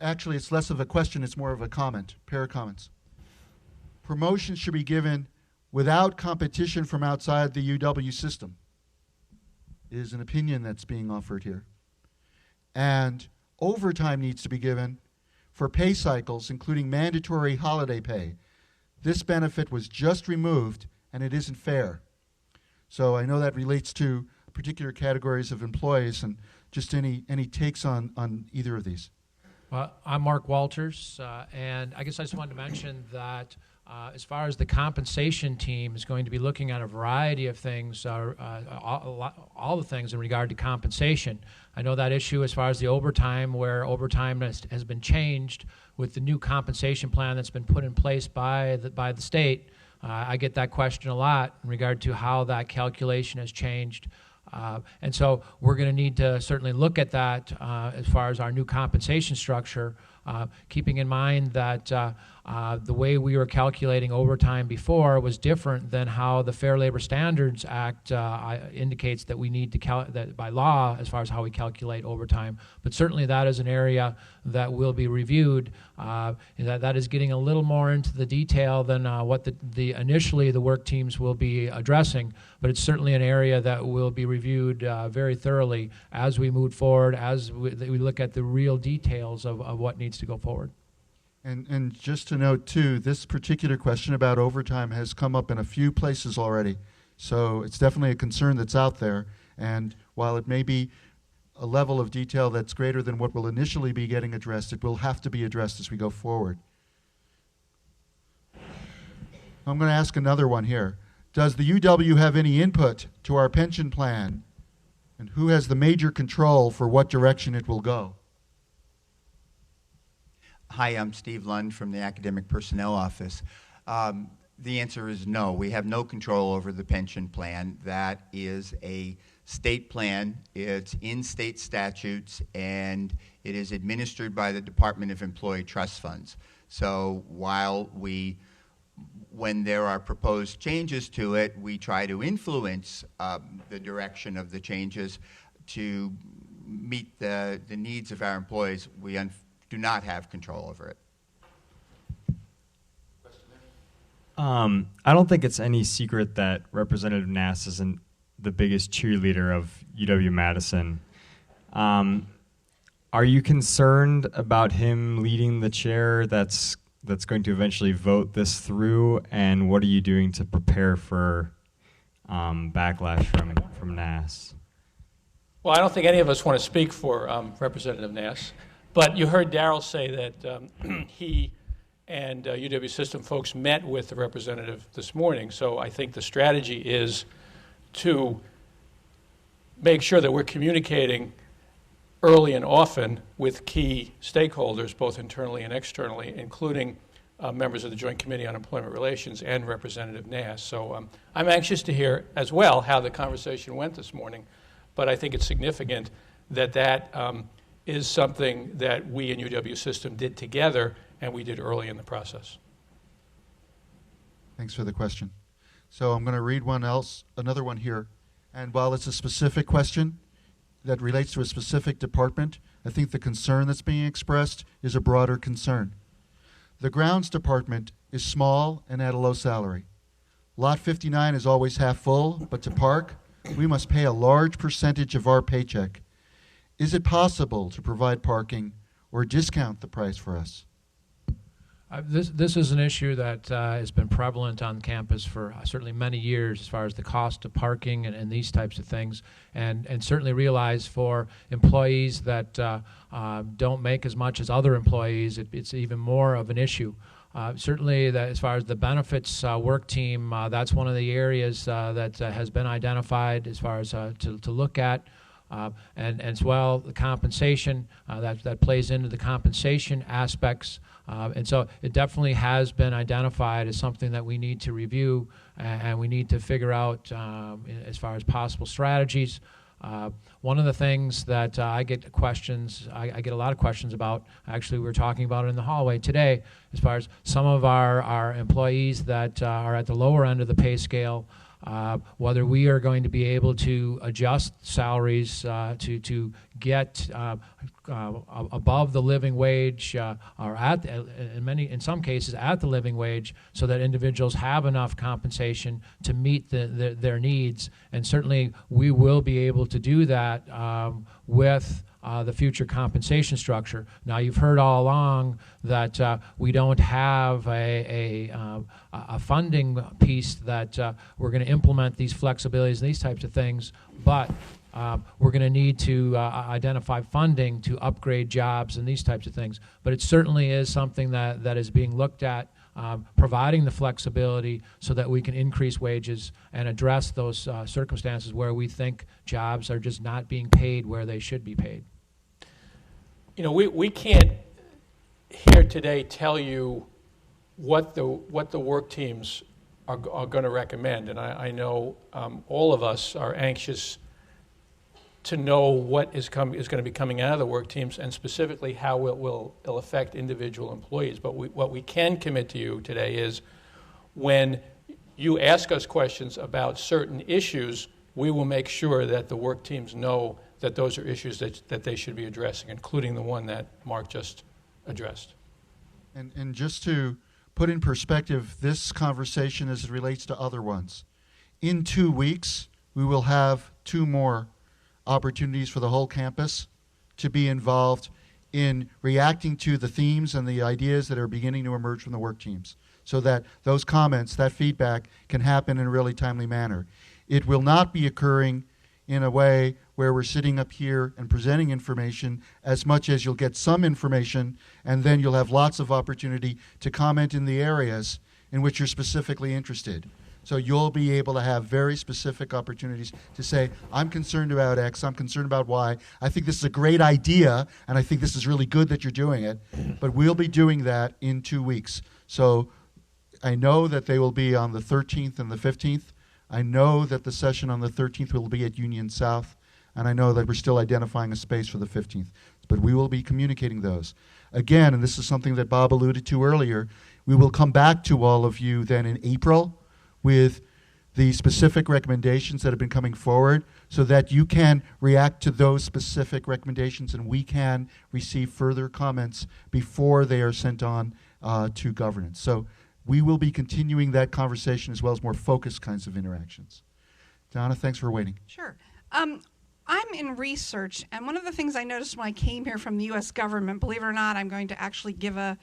actually it's less of a question, it's more of a comment, pair of comments. Promotion should be given without competition from outside the UW system, is an opinion that's being offered here. And overtime needs to be given for pay cycles, including mandatory holiday pay. This benefit was just removed, and it isn't fair. So I know that relates to particular categories of employees, and just any takes on either of these. Well, I'm Mark Walters, and I guess I just wanted to mention that as far as the compensation team is going to be looking at a variety of things, all the things in regard to compensation. I know that issue as far as the overtime, where overtime has been changed with the new compensation plan that's been put in place by the state. I get that question a lot in regard to how that calculation has changed. And so we're going to need to certainly look at that as far as our new compensation structure, keeping in mind that the way we were calculating overtime before was different than how the Fair Labor Standards Act indicates that we need to that by law as far as how we calculate overtime. But certainly that is an area that will be reviewed. That is getting a little more into the detail than what initially the work teams will be addressing, but it's certainly an area that will be reviewed very thoroughly as we move forward, as we look at the real details of what needs to go forward. And just to note, too, this particular question about overtime has come up in a few places already. So it's definitely a concern that's out there. And while it may be a level of detail that's greater than what will initially be getting addressed, it will have to be addressed as we go forward. I'm going to ask another one here. Does the UW have any input to our pension plan? And who has the major control for what direction it will go? Hi, I'm Steve Lund from the Academic Personnel Office. The answer is no. We have no control over the pension plan. That is a state plan. It's in state statutes, and it is administered by the Department of Employee Trust Funds. So while when there are proposed changes to it, we try to influence the direction of the changes to meet the needs of our employees. We do not have control over it. I don't think it's any secret that Representative Nass isn't the biggest cheerleader of UW-Madison. Are you concerned about him leading the chair that's going to eventually vote this through, and what are you doing to prepare for backlash from Nass? Well, I don't think any of us want to speak for Representative Nass, but you heard Darrell say that he and UW system folks met with the representative this morning, so I think the strategy is to make sure that we're communicating early and often with key stakeholders, both internally and externally, including members of the Joint Committee on Employment Relations and Representative Nass. So I'm anxious to hear as well how the conversation went this morning, but I think it's significant that is something that we in UW System did together and we did early in the process. Thanks for the question. So I'm going to read another one here. And while it's a specific question that relates to a specific department, I think the concern that's being expressed is a broader concern. The grounds department is small and at a low salary. Lot 59 is always half full, but to park, we must pay a large percentage of our paycheck. Is it possible to provide parking or discount the price for us? This is an issue that has been prevalent on campus for certainly many years as far as the cost of parking and these types of things, and certainly realize for employees that don't make as much as other employees, it's even more of an issue. Certainly, as far as the benefits work team, that's one of the areas that has been identified as far as to look at. And as well, the compensation, that plays into the compensation aspects. And so it definitely has been identified as something that we need to review and we need to figure out as far as possible strategies. One of the things that I get a lot of questions about, actually we were talking about it in the hallway today, as far as some of our employees that are at the lower end of the pay scale, whether we are going to be able to adjust salaries to get above the living wage or in some cases at the living wage, so that individuals have enough compensation to meet their needs. And certainly we will be able to do that with the future compensation structure. Now, you've heard all along that we don't have a funding piece that we're going to implement these flexibilities and these types of things, but we're going to need to identify funding to upgrade jobs and these types of things. But it certainly is something that is being looked at, providing the flexibility so that we can increase wages and address those circumstances where we think jobs are just not being paid where they should be paid. You know, we can't here today tell you what the work teams are going to recommend, and I know all of us are anxious to know what is going to be coming out of the work teams and specifically how it'll affect individual employees. But what we can commit to you today is when you ask us questions about certain issues, we will make sure that the work teams know that those are issues that they should be addressing, including the one that Mark just addressed. And just to put in perspective this conversation as it relates to other ones, in 2 weeks, we will have 2 more opportunities for the whole campus to be involved in reacting to the themes and the ideas that are beginning to emerge from the work teams, so that those comments, that feedback, can happen in a really timely manner. It will not be occurring in a way where we're sitting up here and presenting information as much as you'll get some information, and then you'll have lots of opportunity to comment in the areas in which you're specifically interested. So you'll be able to have very specific opportunities to say, I'm concerned about X, I'm concerned about Y, I think this is a great idea, and I think this is really good that you're doing it, but we'll be doing that in 2 weeks. So I know that they will be on the 13th and the 15th. I know that the session on the 13th will be at Union South, and I know that we're still identifying a space for the 15th, but we will be communicating those. Again, and this is something that Bob alluded to earlier, we will come back to all of you then in April with the specific recommendations that have been coming forward so that you can react to those specific recommendations and we can receive further comments before they are sent on to governance. So we will be continuing that conversation as well as more focused kinds of interactions. Donna, thanks for waiting. Sure. I'm in research, and one of the things I noticed when I came here from the U.S. government, believe it or not, I'm going to actually give a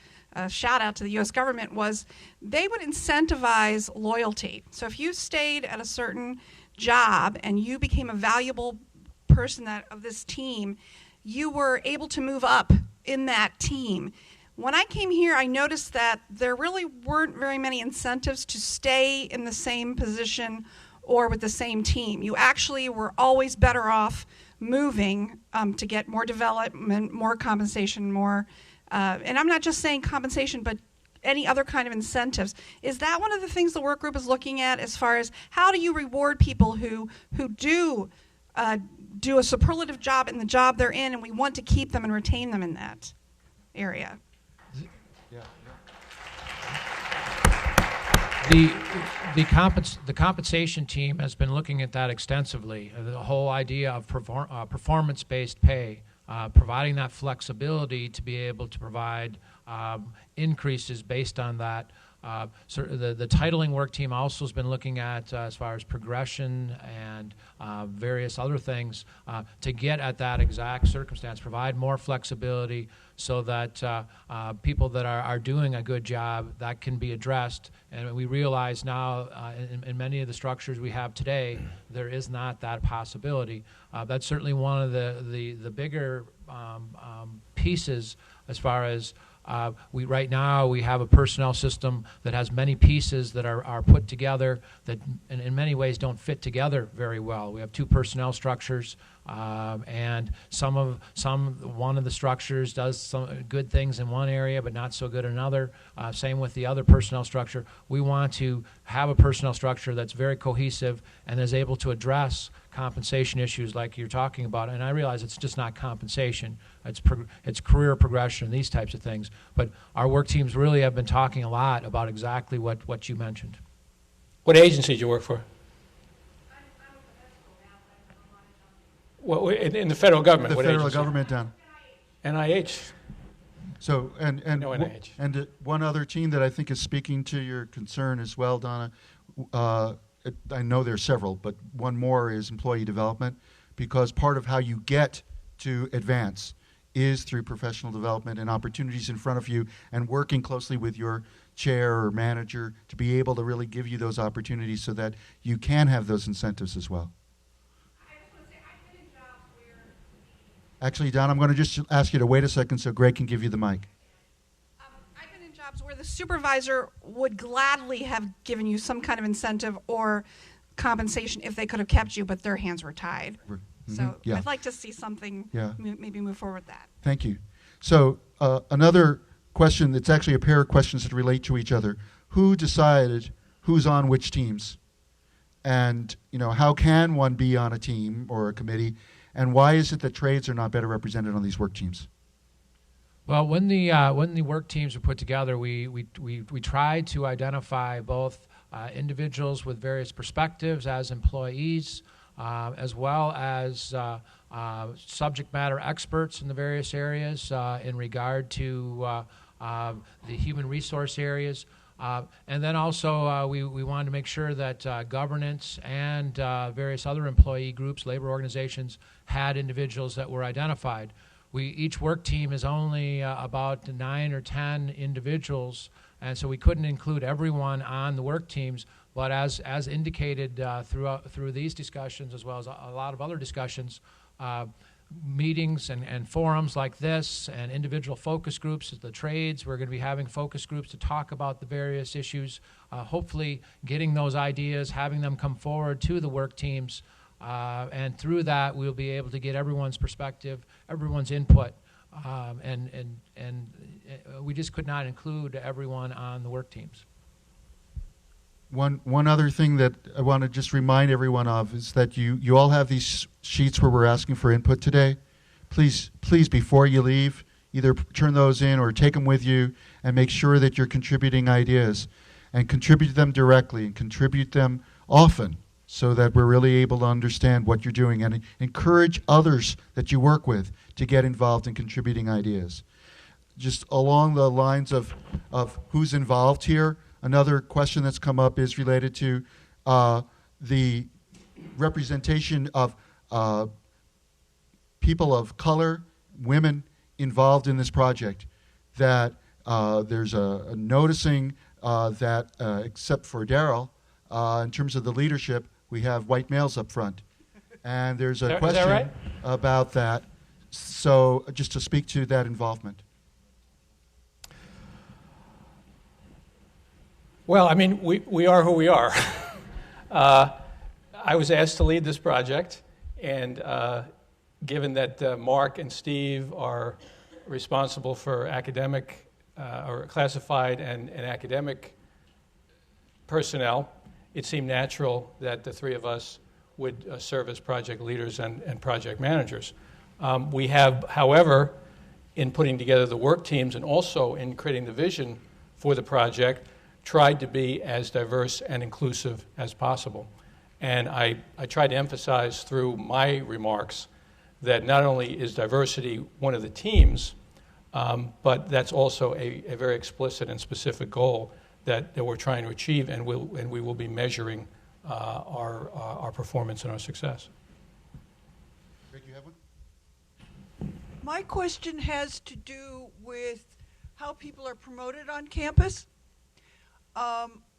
shout out to the U.S. government, was they would incentivize loyalty. So if you stayed at a certain job and you became a valuable person of this team, you were able to move up in that team. When I came here, I noticed that there really weren't very many incentives to stay in the same position or with the same team. You actually were always better off moving to get more development, more compensation, more, and I'm not just saying compensation, but any other kind of incentives. Is that one of the things the work group is looking at as far as how do you reward people who do a superlative job in the job they're in, and we want to keep them and retain them in that area? The compensation team has been looking at that extensively. The whole idea of performance-based pay, providing that flexibility to be able to provide increases based on that. So the titling work team also has been looking at as far as progression and various other things to get at that exact circumstance, provide more flexibility so that people that are doing a good job, that can be addressed. And we realize now in many of the structures we have today, there is not that possibility. That's certainly one of the bigger pieces as far as right now we have a personnel system that has many pieces that are put together that in many ways don't fit together very well. We have 2 personnel structures, and one of the structures does some good things in one area but not so good in another. Same with the other personnel structure. We want to have a personnel structure that's very cohesive and is able to address compensation issues like you're talking about. And I realize it's just not compensation. It's career progression, these types of things. But our work teams really have been talking a lot about exactly what you mentioned. What agency did you work for? Well, in the federal government. The federal government down. NIH. So and No NIH. And one other team that I think is speaking to your concern as well, Donna. I know there's several, but one more is employee development, because part of how you get to advance is through professional development and opportunities in front of you and working closely with your chair or manager to be able to really give you those opportunities so that you can have those incentives as well. Actually, Don, I'm going to just ask you to wait a second so Greg can give you the mic. I've been in jobs where the supervisor would gladly have given you some kind of incentive or compensation if they could have kept you, but their hands were tied. Mm-hmm. So Yeah. I'd like to see something, maybe move forward with that. Thank you. So another question that's actually a pair of questions that relate to each other. Who decided who's on which teams? And, how can one be on a team or a committee? And why is it that trades are not better represented on these work teams? Well, when the work teams were put together, we tried to identify both individuals with various perspectives as employees, as well as subject matter experts in the various areas in regard to the human resource areas. And then also we wanted to make sure that governance and various other employee groups, labor organizations, had individuals that were identified. Each work team is only about 9 or 10 individuals, and so we couldn't include everyone on the work teams. But as indicated through these discussions, as well as a lot of other discussions, meetings and forums like this, and individual focus groups at the trades, we're going to be having focus groups to talk about the various issues. Hopefully, getting those ideas, having them come forward to the work teams. And through that, we'll be able to get everyone's perspective, everyone's input, and we just could not include everyone on the work teams. One other thing that I want to just remind everyone of is that you all have these sheets where we're asking for input today. Please, before you leave, either turn those in or take them with you and make sure that you're contributing ideas, and contribute them directly and contribute them often, so that we're really able to understand what you're doing, and encourage others that you work with to get involved in contributing ideas. Just along the lines of who's involved here, another question that's come up is related to the representation of people of color, women involved in this project. That there's a noticing that except for Daryl, in terms of the leadership, we have white males up front. And there's a question right? about that. So just to speak to that involvement. Well, I mean, we are who we are. I was asked to lead this project, and given that Mark and Steve are responsible for academic or classified and academic personnel, it seemed natural that the three of us would serve as project leaders and project managers. We have, however, in putting together the work teams and also in creating the vision for the project, tried to be as diverse and inclusive as possible. And I tried to emphasize through my remarks that not only is diversity one of the teams, but that's also a very explicit and specific goal that we're trying to achieve, and we will be measuring our performance and our success. Greg, you have one? My question has to do with how people are promoted on campus.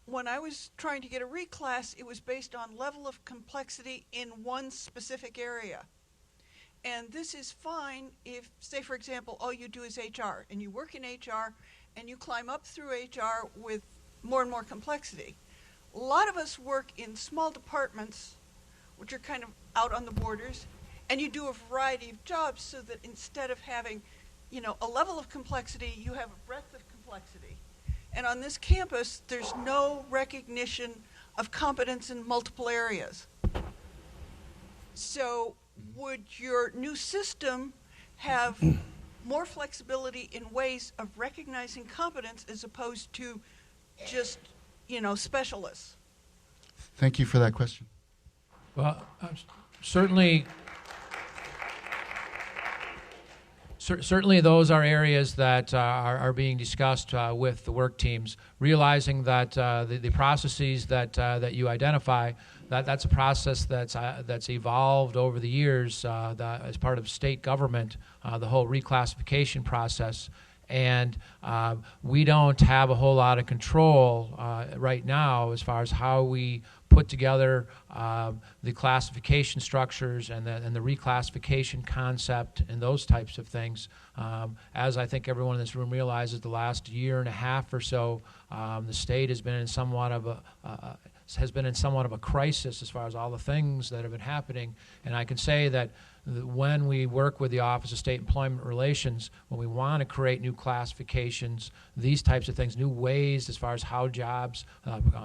When I was trying to get a reclass, it was based on level of complexity in one specific area. And this is fine if, say, for example, all you do is HR, and you work in HR, and you climb up through HR with more and more complexity. A lot of us work in small departments, which are kind of out on the borders, and you do a variety of jobs so that instead of having, a level of complexity, you have a breadth of complexity. And on this campus, there's no recognition of competence in multiple areas. So would your new system have more flexibility in ways of recognizing competence as opposed to just, specialists? Thank you for that question. Well, certainly those are areas that are being discussed with the work teams, realizing that the processes that you identify, that's a process that's evolved over the years as part of state government, the whole reclassification process. And we don't have a whole lot of control right now as far as how we put together the classification structures and the reclassification concept and those types of things. As I think everyone in this room realizes, the last year and a half or so, the state has been in somewhat of has been in somewhat of a crisis as far as all the things that have been happening. And I can say that when we work with the Office of State Employment Relations, when we want to create new classifications, these types of things, new ways as far as how jobs,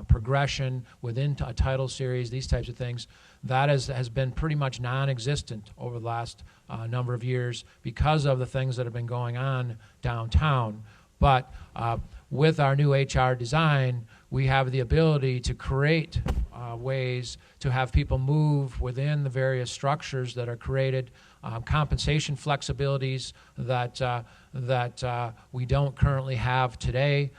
progression within a title series, these types of things, that has been pretty much non-existent over the last number of years because of the things that have been going on downtown. But with our new HR design, we have the ability to create ways to have people move within the various structures that are created, compensation flexibilities that we don't currently have today.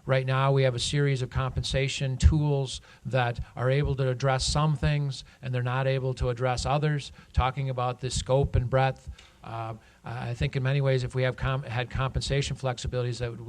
Right now we have a series of compensation tools that are able to address some things and they're not able to address others, talking about the scope and breadth. I think in many ways if we have had compensation flexibilities that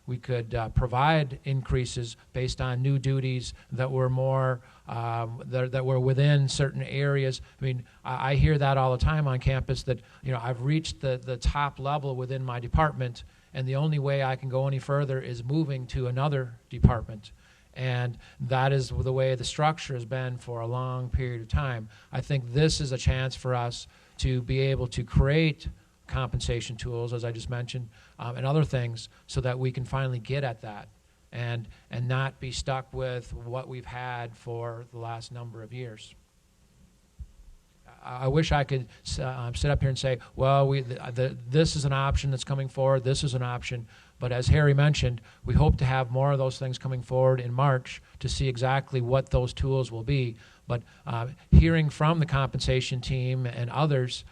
we could provide increases based on new duties that were more that were within certain areas. I mean, I hear that all the time on campus that, you know, I've reached the top level within my department and the only way I can go any further is moving to another department. And that is the way the structure has been for a long period of time. I think this is a chance for us to be able to create compensation tools, as I just mentioned, and other things so that we can finally get at that and not be stuck with what we've had for the last number of years. I wish I could sit up here and say, well, this is an option that's coming forward, this is an option. But as Harry mentioned, we hope to have more of those things coming forward in March to see exactly what those tools will be. But hearing from the compensation team and others,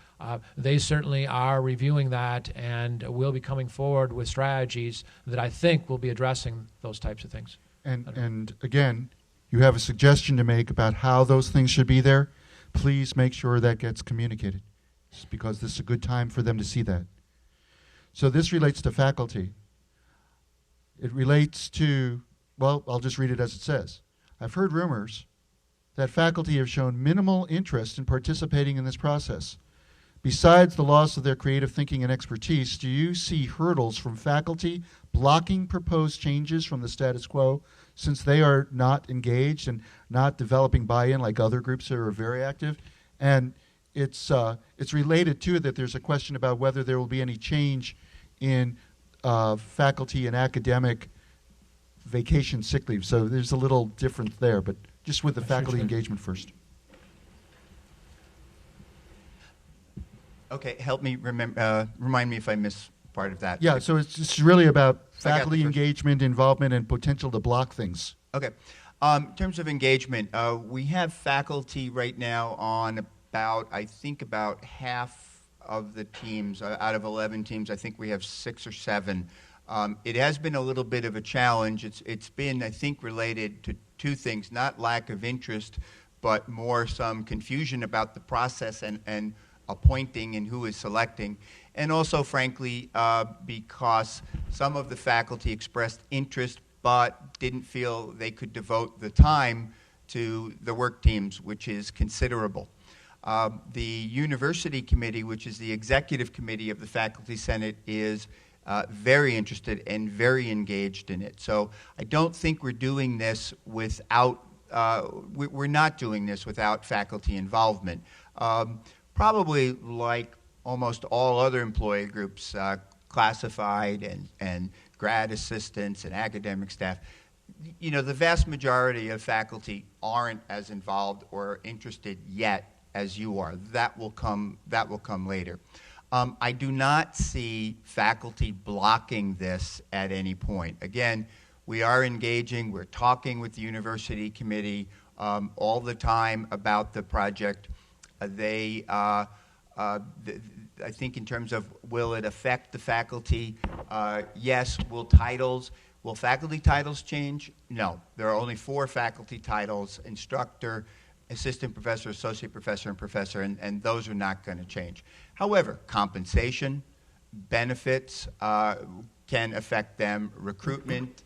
they certainly are reviewing that and will be coming forward with strategies that I think will be addressing those types of things. And again, you have a suggestion to make about how those things should be there. Please make sure that gets communicated, because this is a good time for them to see that. So this relates to faculty. It relates to, well, I'll just read it as it says. I've heard rumors that faculty have shown minimal interest in participating in this process. Besides the loss of their creative thinking and expertise, do you see hurdles from faculty blocking proposed changes from the status quo since they are not engaged and not developing buy-in like other groups that are very active? And it's related to it that there's a question about whether there will be any change in faculty and academic vacation sick leave. So there's a little difference there, but just with the faculty engagement first. Okay, help me remind me if I missed part of that. Yeah, so it's really about faculty engagement, involvement, and potential to block things. Okay. In terms of engagement, we have faculty right now on about half of the teams. Out of 11 teams, I think we have 6 or 7. It has been a little bit of a challenge. It's been, I think, related to two things, not lack of interest, but more some confusion about the process and appointing and who is selecting. And also, frankly, because some of the faculty expressed interest but didn't feel they could devote the time to the work teams, which is considerable. The University Committee, which is the executive committee of the Faculty Senate, is very interested and very engaged in it. So I don't think we're doing this without, we're not doing this without faculty involvement. Probably like almost all other employee groups, classified and grad assistants and academic staff, you know, the vast majority of faculty aren't as involved or interested yet as you are. That will come later. I do not see faculty blocking this at any point. Again, we are engaging, we're talking with the university committee all the time about the project. I think in terms of will it affect the faculty, yes. Will faculty titles change? No. There are only 4 faculty titles: instructor, assistant professor, associate professor, and professor, and those are not going to change. However, compensation, benefits can affect them, recruitment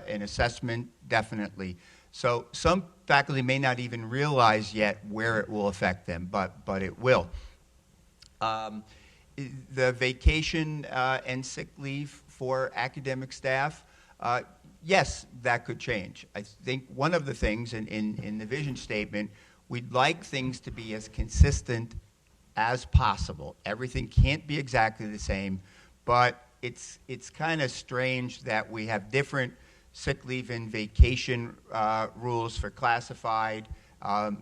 and assessment, definitely. So some faculty may not even realize yet where it will affect them, but it will. The vacation and sick leave for academic staff, Yes, that could change. I think one of the things in the vision statement, we'd like things to be as consistent as possible. Everything can't be exactly the same, but it's kind of strange that we have different sick leave and vacation rules for classified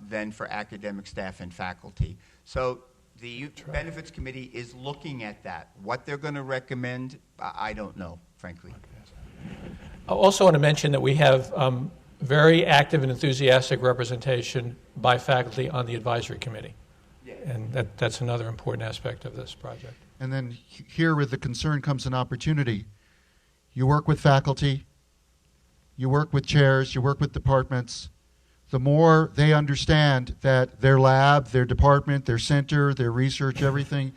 than for academic staff and faculty. So the Benefits Committee is looking at that. What they're going to recommend, I don't know, frankly. I also want to mention that we have very active and enthusiastic representation by faculty on the advisory committee. Yeah. And that's another important aspect of this project. And then here with the concern comes an opportunity. You work with faculty, you work with chairs, you work with departments. The more they understand that their lab, their department, their center, their research, everything,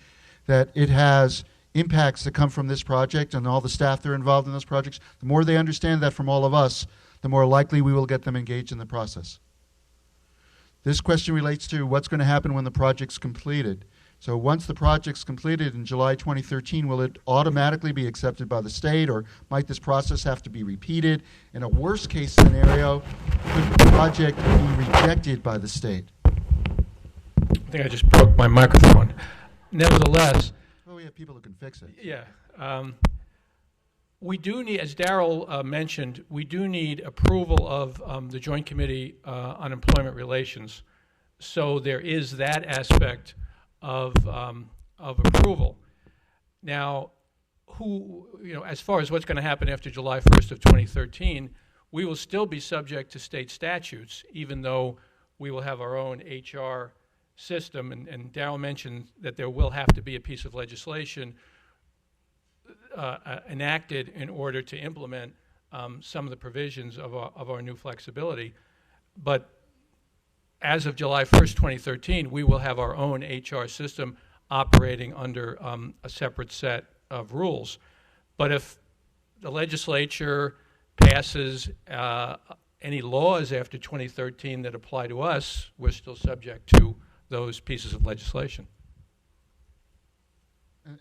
that it has impacts that come from this project and all the staff that are involved in those projects, the more they understand that from all of us, the more likely we will get them engaged in the process. This question relates to what's going to happen when the project's completed. So once the project's completed in July 2013, will it automatically be accepted by the state, or might this process have to be repeated? In a worst case scenario, could the project be rejected by the state? I think I just broke my microphone. Nevertheless, we have people who can fix it. Yeah. We do need, as Darrell mentioned, we do need approval of the Joint Committee on Employment Relations. So there is that aspect of approval. Now, as far as what's going to happen after July 1st of 2013, we will still be subject to state statutes, even though we will have our own HR system, and Darrell mentioned that there will have to be a piece of legislation enacted in order to implement some of the provisions of our new flexibility. But as of July 1st, 2013, we will have our own HR system operating under a separate set of rules. But if the legislature passes any laws after 2013 that apply to us, we're still subject to those pieces of legislation.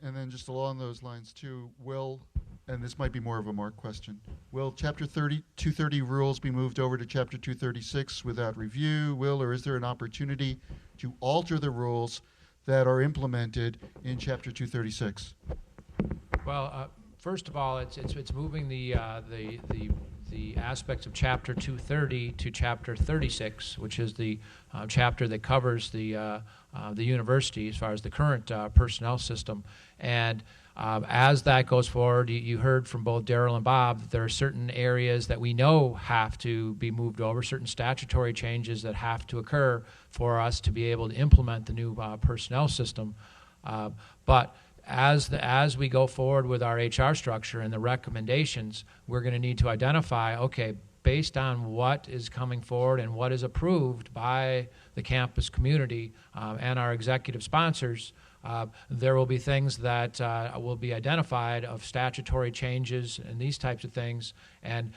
And then just along those lines too, and this might be more of a Mark question, will Chapter 230 rules be moved over to Chapter 236 without review? Or is there an opportunity to alter the rules that are implemented in Chapter 236? Well, first of all, it's moving the aspects of Chapter 230 to Chapter 36, which is the chapter that covers the university as far as the current personnel system. And as that goes forward, you heard from both Darrell and Bob that there are certain areas that we know have to be moved over, certain statutory changes that have to occur for us to be able to implement the new personnel system. But as we go forward with our HR structure and the recommendations, we're going to need to identify, okay, based on what is coming forward and what is approved by the campus community and our executive sponsors, there will be things that will be identified of statutory changes and these types of things. And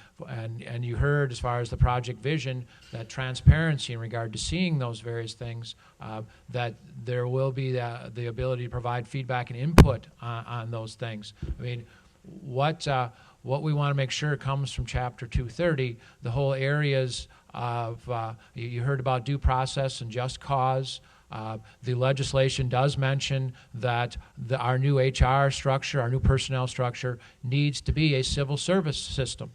you heard, as far as the project vision, that transparency in regard to seeing those various things, that there will be the ability to provide feedback and input on those things. I mean, what we want to make sure comes from Chapter 230, the whole areas of, you heard about due process and just cause. The legislation does mention that our new HR structure, our new personnel structure, needs to be a civil service system.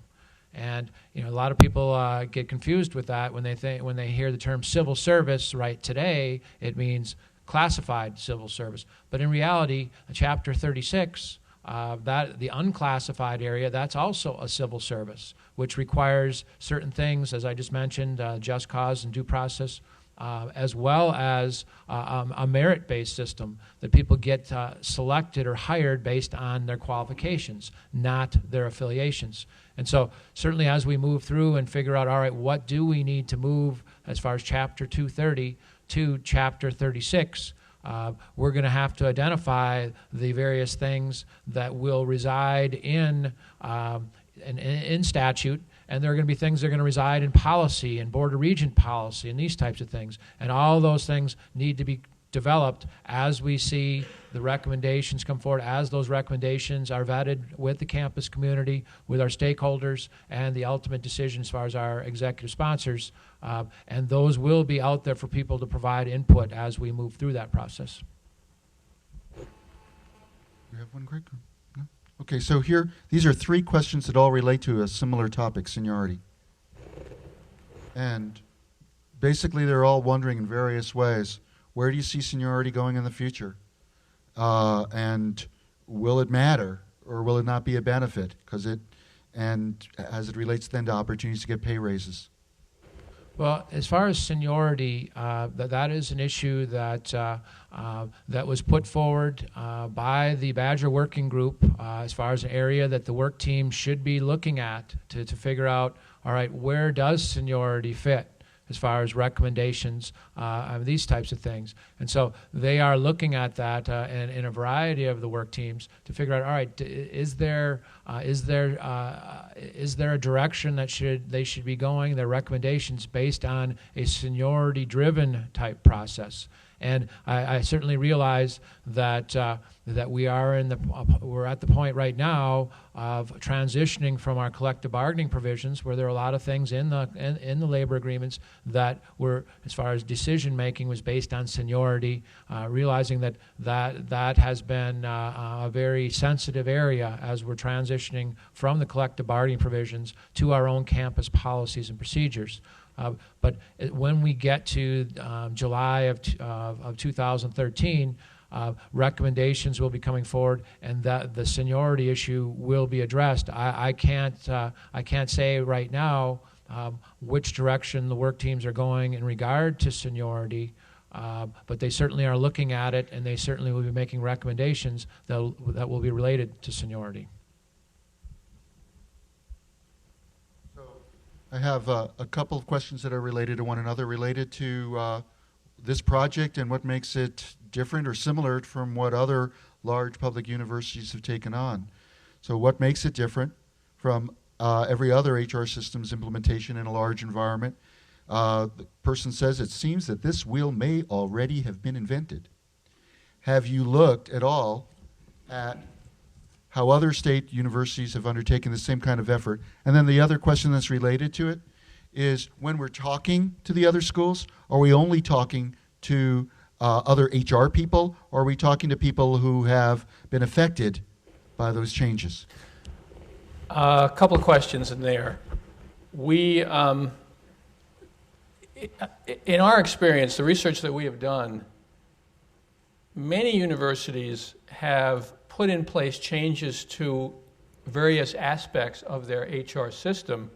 And a lot of people get confused with that when they hear the term civil service. Right today, it means classified civil service. But in reality, Chapter 36, the unclassified area, that's also a civil service, which requires certain things, as I just mentioned, just cause and due process, as well as a merit-based system that people get selected or hired based on their qualifications, not their affiliations. And so certainly as we move through and figure out, all right, what do we need to move as far as Chapter 230 to Chapter 36, we're going to have to identify the various things that will reside in statute, and there are going to be things that are going to reside in policy and board of regent policy and these types of things. And all those things need to be developed as we see the recommendations come forward, as those recommendations are vetted with the campus community, with our stakeholders, and the ultimate decision as far as our executive sponsors. And those will be out there for people to provide input as we move through that process. You have one, Greg? No? Okay, so here, these are 3 questions that all relate to a similar topic, seniority. And basically, they're all wondering in various ways, where do you see seniority going in the future? And will it matter, or will it not be a benefit? And as it relates then to opportunities to get pay raises. Well, as far as seniority, that is an issue that that was put forward by the Badger Working Group as far as an area that the work team should be looking at to figure out, all right, where does seniority fit as far as recommendations, these types of things. And so they are looking at that in a variety of the work teams to figure out, all right, is there a direction that they should be going, their recommendations based on a seniority-driven type process. And I certainly realize that that we're at the point right now of transitioning from our collective bargaining provisions, where there are a lot of things in the labor agreements that were, as far as decision making, was based on seniority. Realizing that has been a very sensitive area as we're transitioning from the collective bargaining provisions to our own campus policies and procedures. But when we get to July of 2013, recommendations will be coming forward, and that the seniority issue will be addressed. I can't say right now which direction the work teams are going in regard to seniority, but they certainly are looking at it, and they certainly will be making recommendations that will be related to seniority. I have a couple of questions that are related to one another, related to this project and what makes it different or similar from what other large public universities have taken on. So what makes it different from every other HR systems implementation in a large environment? The person says, it seems that this wheel may already have been invented. Have you looked at all at how other state universities have undertaken the same kind of effort? And then the other question that's related to it is, when we're talking to the other schools, are we only talking to other HR people, or are we talking to people who have been affected by those changes? A couple of questions in there. We, in our experience, the research that we have done, many universities have put in place changes to various aspects of their HR system,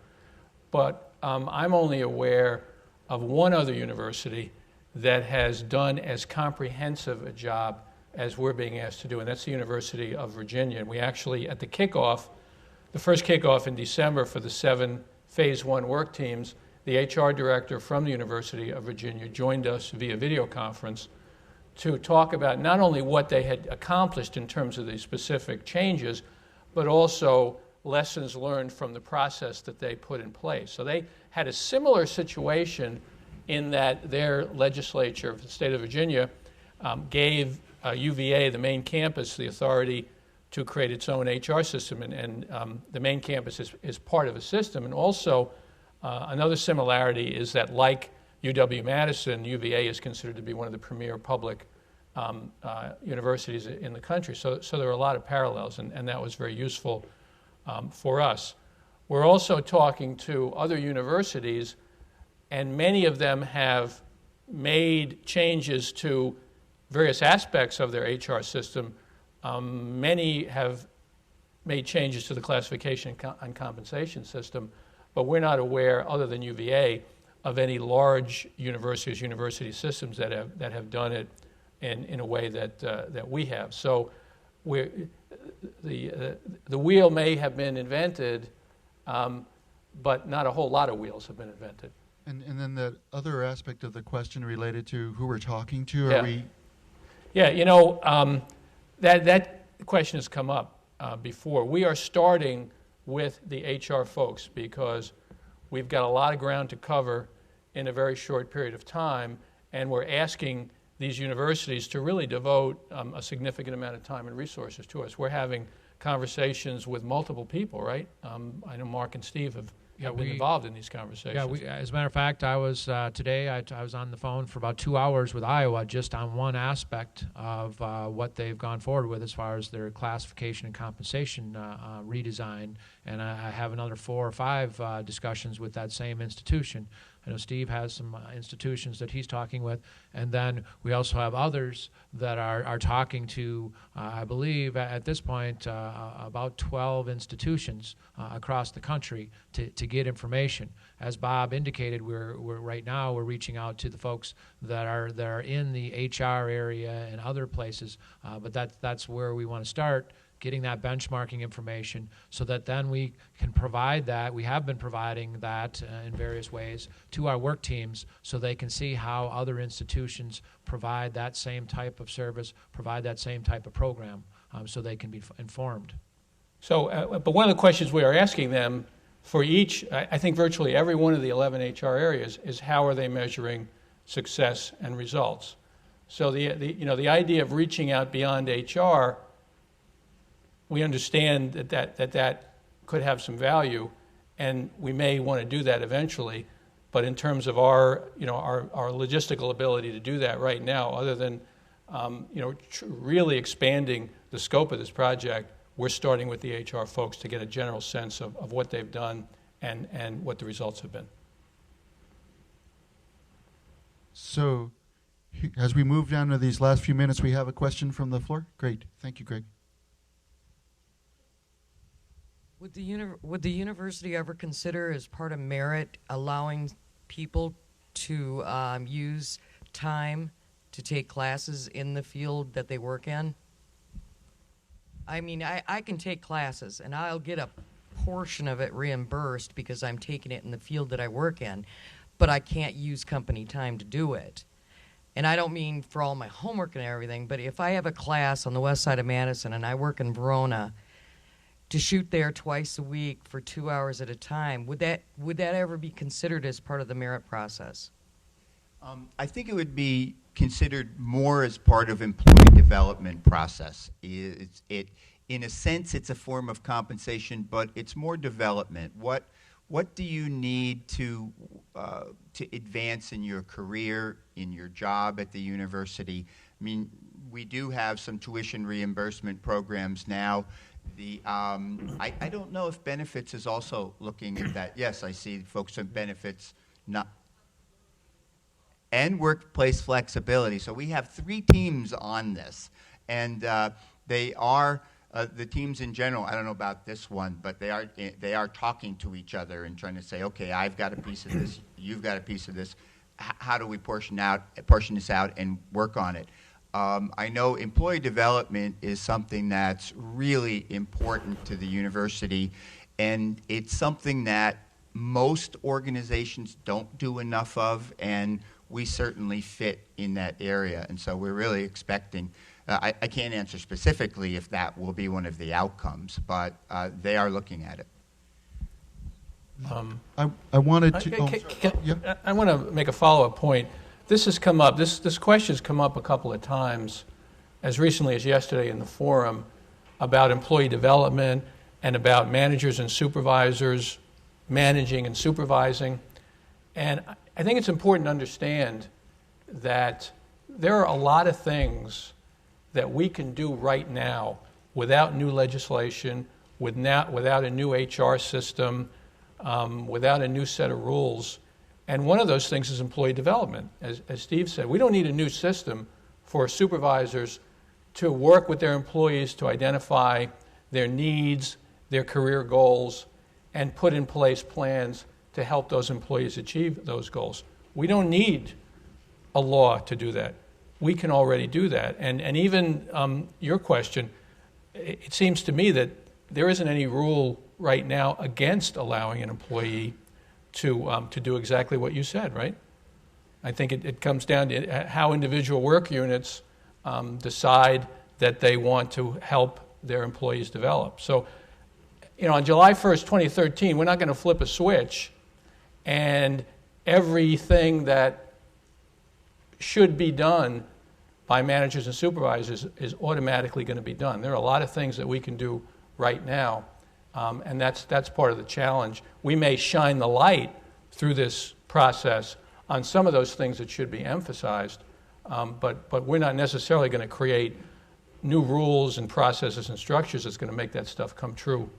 but I'm only aware of one other university that has done as comprehensive a job as we're being asked to do, and that's the University of Virginia. And we actually, at the kickoff, the first kickoff in December for the 7 Phase 1 work teams, the HR director from the University of Virginia joined us via video conference to talk about not only what they had accomplished in terms of the specific changes, but also lessons learned from the process that they put in place. So they had a similar situation in that their legislature of the state of Virginia gave UVA, the main campus, the authority to create its own HR system, and the main campus is part of a system. And also another similarity is that, like UW-Madison, UVA is considered to be one of the premier public universities in the country. So there are a lot of parallels, and that was very useful for us. We're also talking to other universities, and many of them have made changes to various aspects of their HR system. Many have made changes to the classification and compensation system, but we're not aware, other than UVA, of any large university systems that have done it in a way that we have. So the wheel may have been invented, but not a whole lot of wheels have been invented. And then the other aspect of the question related to who we're talking to, Yeah. are we? Yeah, you know, that question has come up before. We are starting with the HR folks because we've got a lot of ground to cover in a very short period of time, and we're asking these universities to really devote a significant amount of time and resources to us. We're having conversations with multiple people, right? I know Mark and Steve have been involved in these conversations. Yeah, as a matter of fact, I was today. I was on the phone for about 2 hours with Iowa just on one aspect of what they've gone forward with as far as their classification and compensation redesign, and I have another 4 or 5 discussions with that same institution. I know Steve has some institutions that he's talking with, and then we also have others that are talking to, I believe, at this point, about 12 institutions across the country to get information. As Bob indicated, we're right now we're reaching out to the folks that are in the HR area and other places, but that's where we want to start, getting that benchmarking information so that then we can provide that. We have been providing that in various ways to our work teams so they can see how other institutions provide that same type of service, provide that same type of program, so they can be informed. So, but one of the questions we are asking them for each, I think virtually every one of the 11 HR areas, is how are they measuring success and results? So the idea of reaching out beyond HR, we understand that could have some value, and we may want to do that eventually. But in terms of our logistical ability to do that right now, other than really expanding the scope of this project, we're starting with the HR folks to get a general sense of what they've done and what the results have been. So, as we move down to these last few minutes, we have a question from the floor. Great, thank you, Greg. Would the university ever consider, as part of merit, allowing people to use time to take classes in the field that they work in? I mean, I can take classes, and I'll get a portion of it reimbursed because I'm taking it in the field that I work in, but I can't use company time to do it. And I don't mean for all my homework and everything, but if I have a class on the west side of Madison and I work in Verona, to shoot there twice a week for 2 hours at a time, would that ever be considered as part of the merit process? I think it would be considered more as part of employee development process. In a sense, it's a form of compensation, but it's more development. What do you need to advance in your career, in your job at the university? I mean, we do have some tuition reimbursement programs now. I don't know if benefits is also looking at that. Yes, I see folks on benefits, and workplace flexibility. So we have 3 teams on this, and they are the teams in general. I don't know about this one, but they are talking to each other and trying to say, okay, I've got a piece of this, you've got a piece of this. How do we portion this out and work on it? I know employee development is something that's really important to the university, and it's something that most organizations don't do enough of, and we certainly fit in that area. And so we're really expecting, I can't answer specifically if that will be one of the outcomes, but they are looking at it. I wanted to... I want to make a follow-up point. This has come up, this question has come up a couple of times, as recently as yesterday in the forum, about employee development and about managers and supervisors managing and supervising. And I think it's important to understand that there are a lot of things that we can do right now without new legislation, without a new HR system, without a new set of rules. And one of those things is employee development. As Steve said, we don't need a new system for supervisors to work with their employees to identify their needs, their career goals, and put in place plans to help those employees achieve those goals. We don't need a law to do that. We can already do that. And even your question, it seems to me that there isn't any rule right now against allowing an employee to do exactly what you said, right? I think it comes down to how individual work units decide that they want to help their employees develop. So, on July 1st, 2013, we're not going to flip a switch and everything that should be done by managers and supervisors is automatically going to be done. There are a lot of things that we can do right now, and that's part of the challenge. We may shine the light through this process on some of those things that should be emphasized, but we're not necessarily going to create new rules and processes and structures that's going to make that stuff come true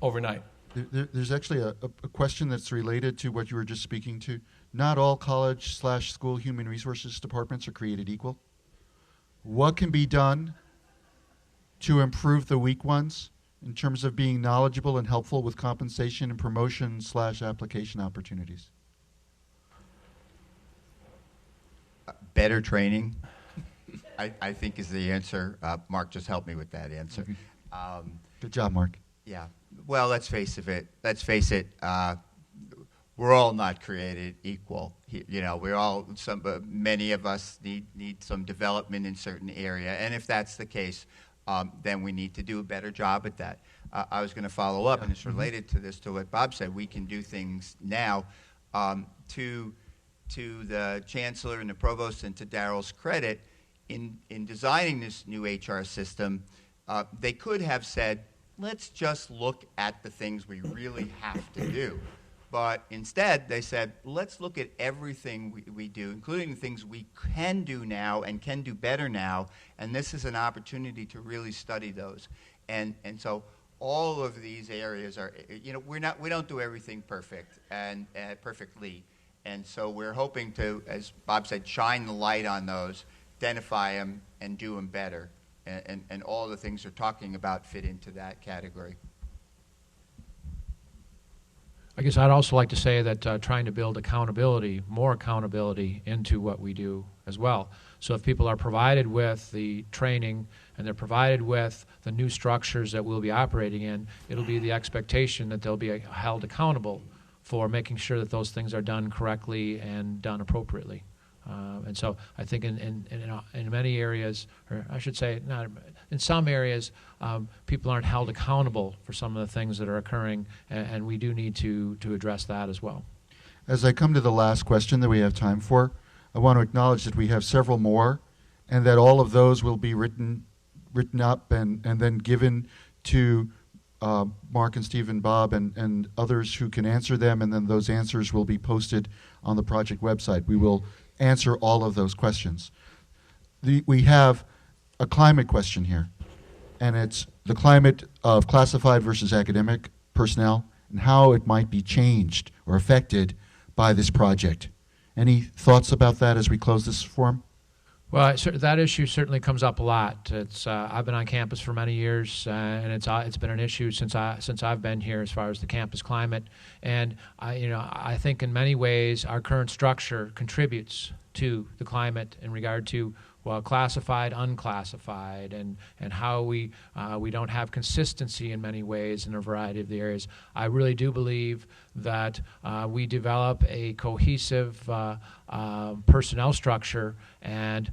overnight. There's actually a question that's related to what you were just speaking to. Not all college/school human resources departments are created equal. What can be done to improve the weak ones in terms of being knowledgeable and helpful with compensation and promotion/application opportunities? Better training, I think, is the answer. Mark just helped me with that answer. Good job, Mark. Yeah. Well, let's face it. We're all not created equal. We're all many of us need some development in certain area, and if that's the case, then we need to do a better job at that. I was going to follow up, and it's related to what Bob said. We can do things now. To the chancellor and the provost, and to Daryl's credit, in designing this new HR system, they could have said, let's just look at the things we really have to do. But instead, they said, let's look at everything we do, including the things we can do now and can do better now, and this is an opportunity to really study those. And so all of these areas are, we don't do everything perfect and perfectly. And so we're hoping to, as Bob said, shine the light on those, identify them, and do them better. And all the things they're talking about fit into that category. I guess I'd also like to say that trying to build more accountability into what we do as well. So if people are provided with the training and they're provided with the new structures that we'll be operating in, it'll be the expectation that they'll be held accountable for making sure that those things are done correctly and done appropriately. And so I think in many areas, or I should say, not in some areas, people aren't held accountable for some of the things that are occurring, and we do need to address that as well. As I come to the last question that we have time for, I want to acknowledge that we have several more, and that all of those will be written up and then given to Mark and Steve and Bob and others who can answer them, and then those answers will be posted on the project website. We will answer all of those questions. We have a climate question here, and it's the climate of classified versus academic personnel and how it might be changed or affected by this project. Any thoughts about that as we close this forum? Well, that issue certainly comes up a lot. I've been on campus for many years, and it's been an issue since I've been here as far as the campus climate. And I think in many ways our current structure contributes to the climate in regard to classified, unclassified, and how we don't have consistency in many ways in a variety of the areas. I really do believe that we develop a cohesive personnel structure, and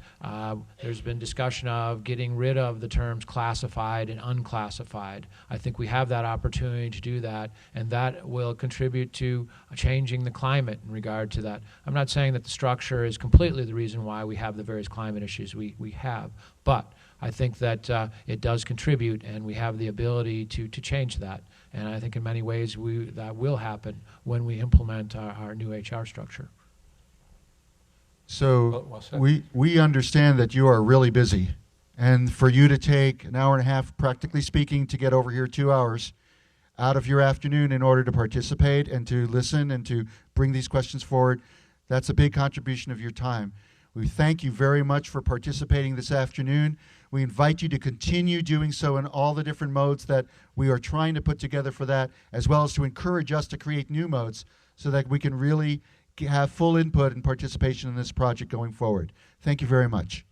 there's been discussion of getting rid of the terms classified and unclassified. I think we have that opportunity to do that, and that will contribute to changing the climate in regard to that. I'm not saying that the structure is completely the reason why we have the various climate issues we have, but I think that it does contribute, and we have the ability to change that. And I think in many ways that will happen when we implement our new HR structure. So Well said. we understand that you are really busy, and for you to take an hour and a half, practically speaking, to get over here 2 hours out of your afternoon in order to participate and to listen and to bring these questions forward, that's a big contribution of your time. We thank you very much for participating this afternoon. We invite you to continue doing so in all the different modes that we are trying to put together for that, as well as to encourage us to create new modes so that we can really have full input and participation in this project going forward. Thank you very much.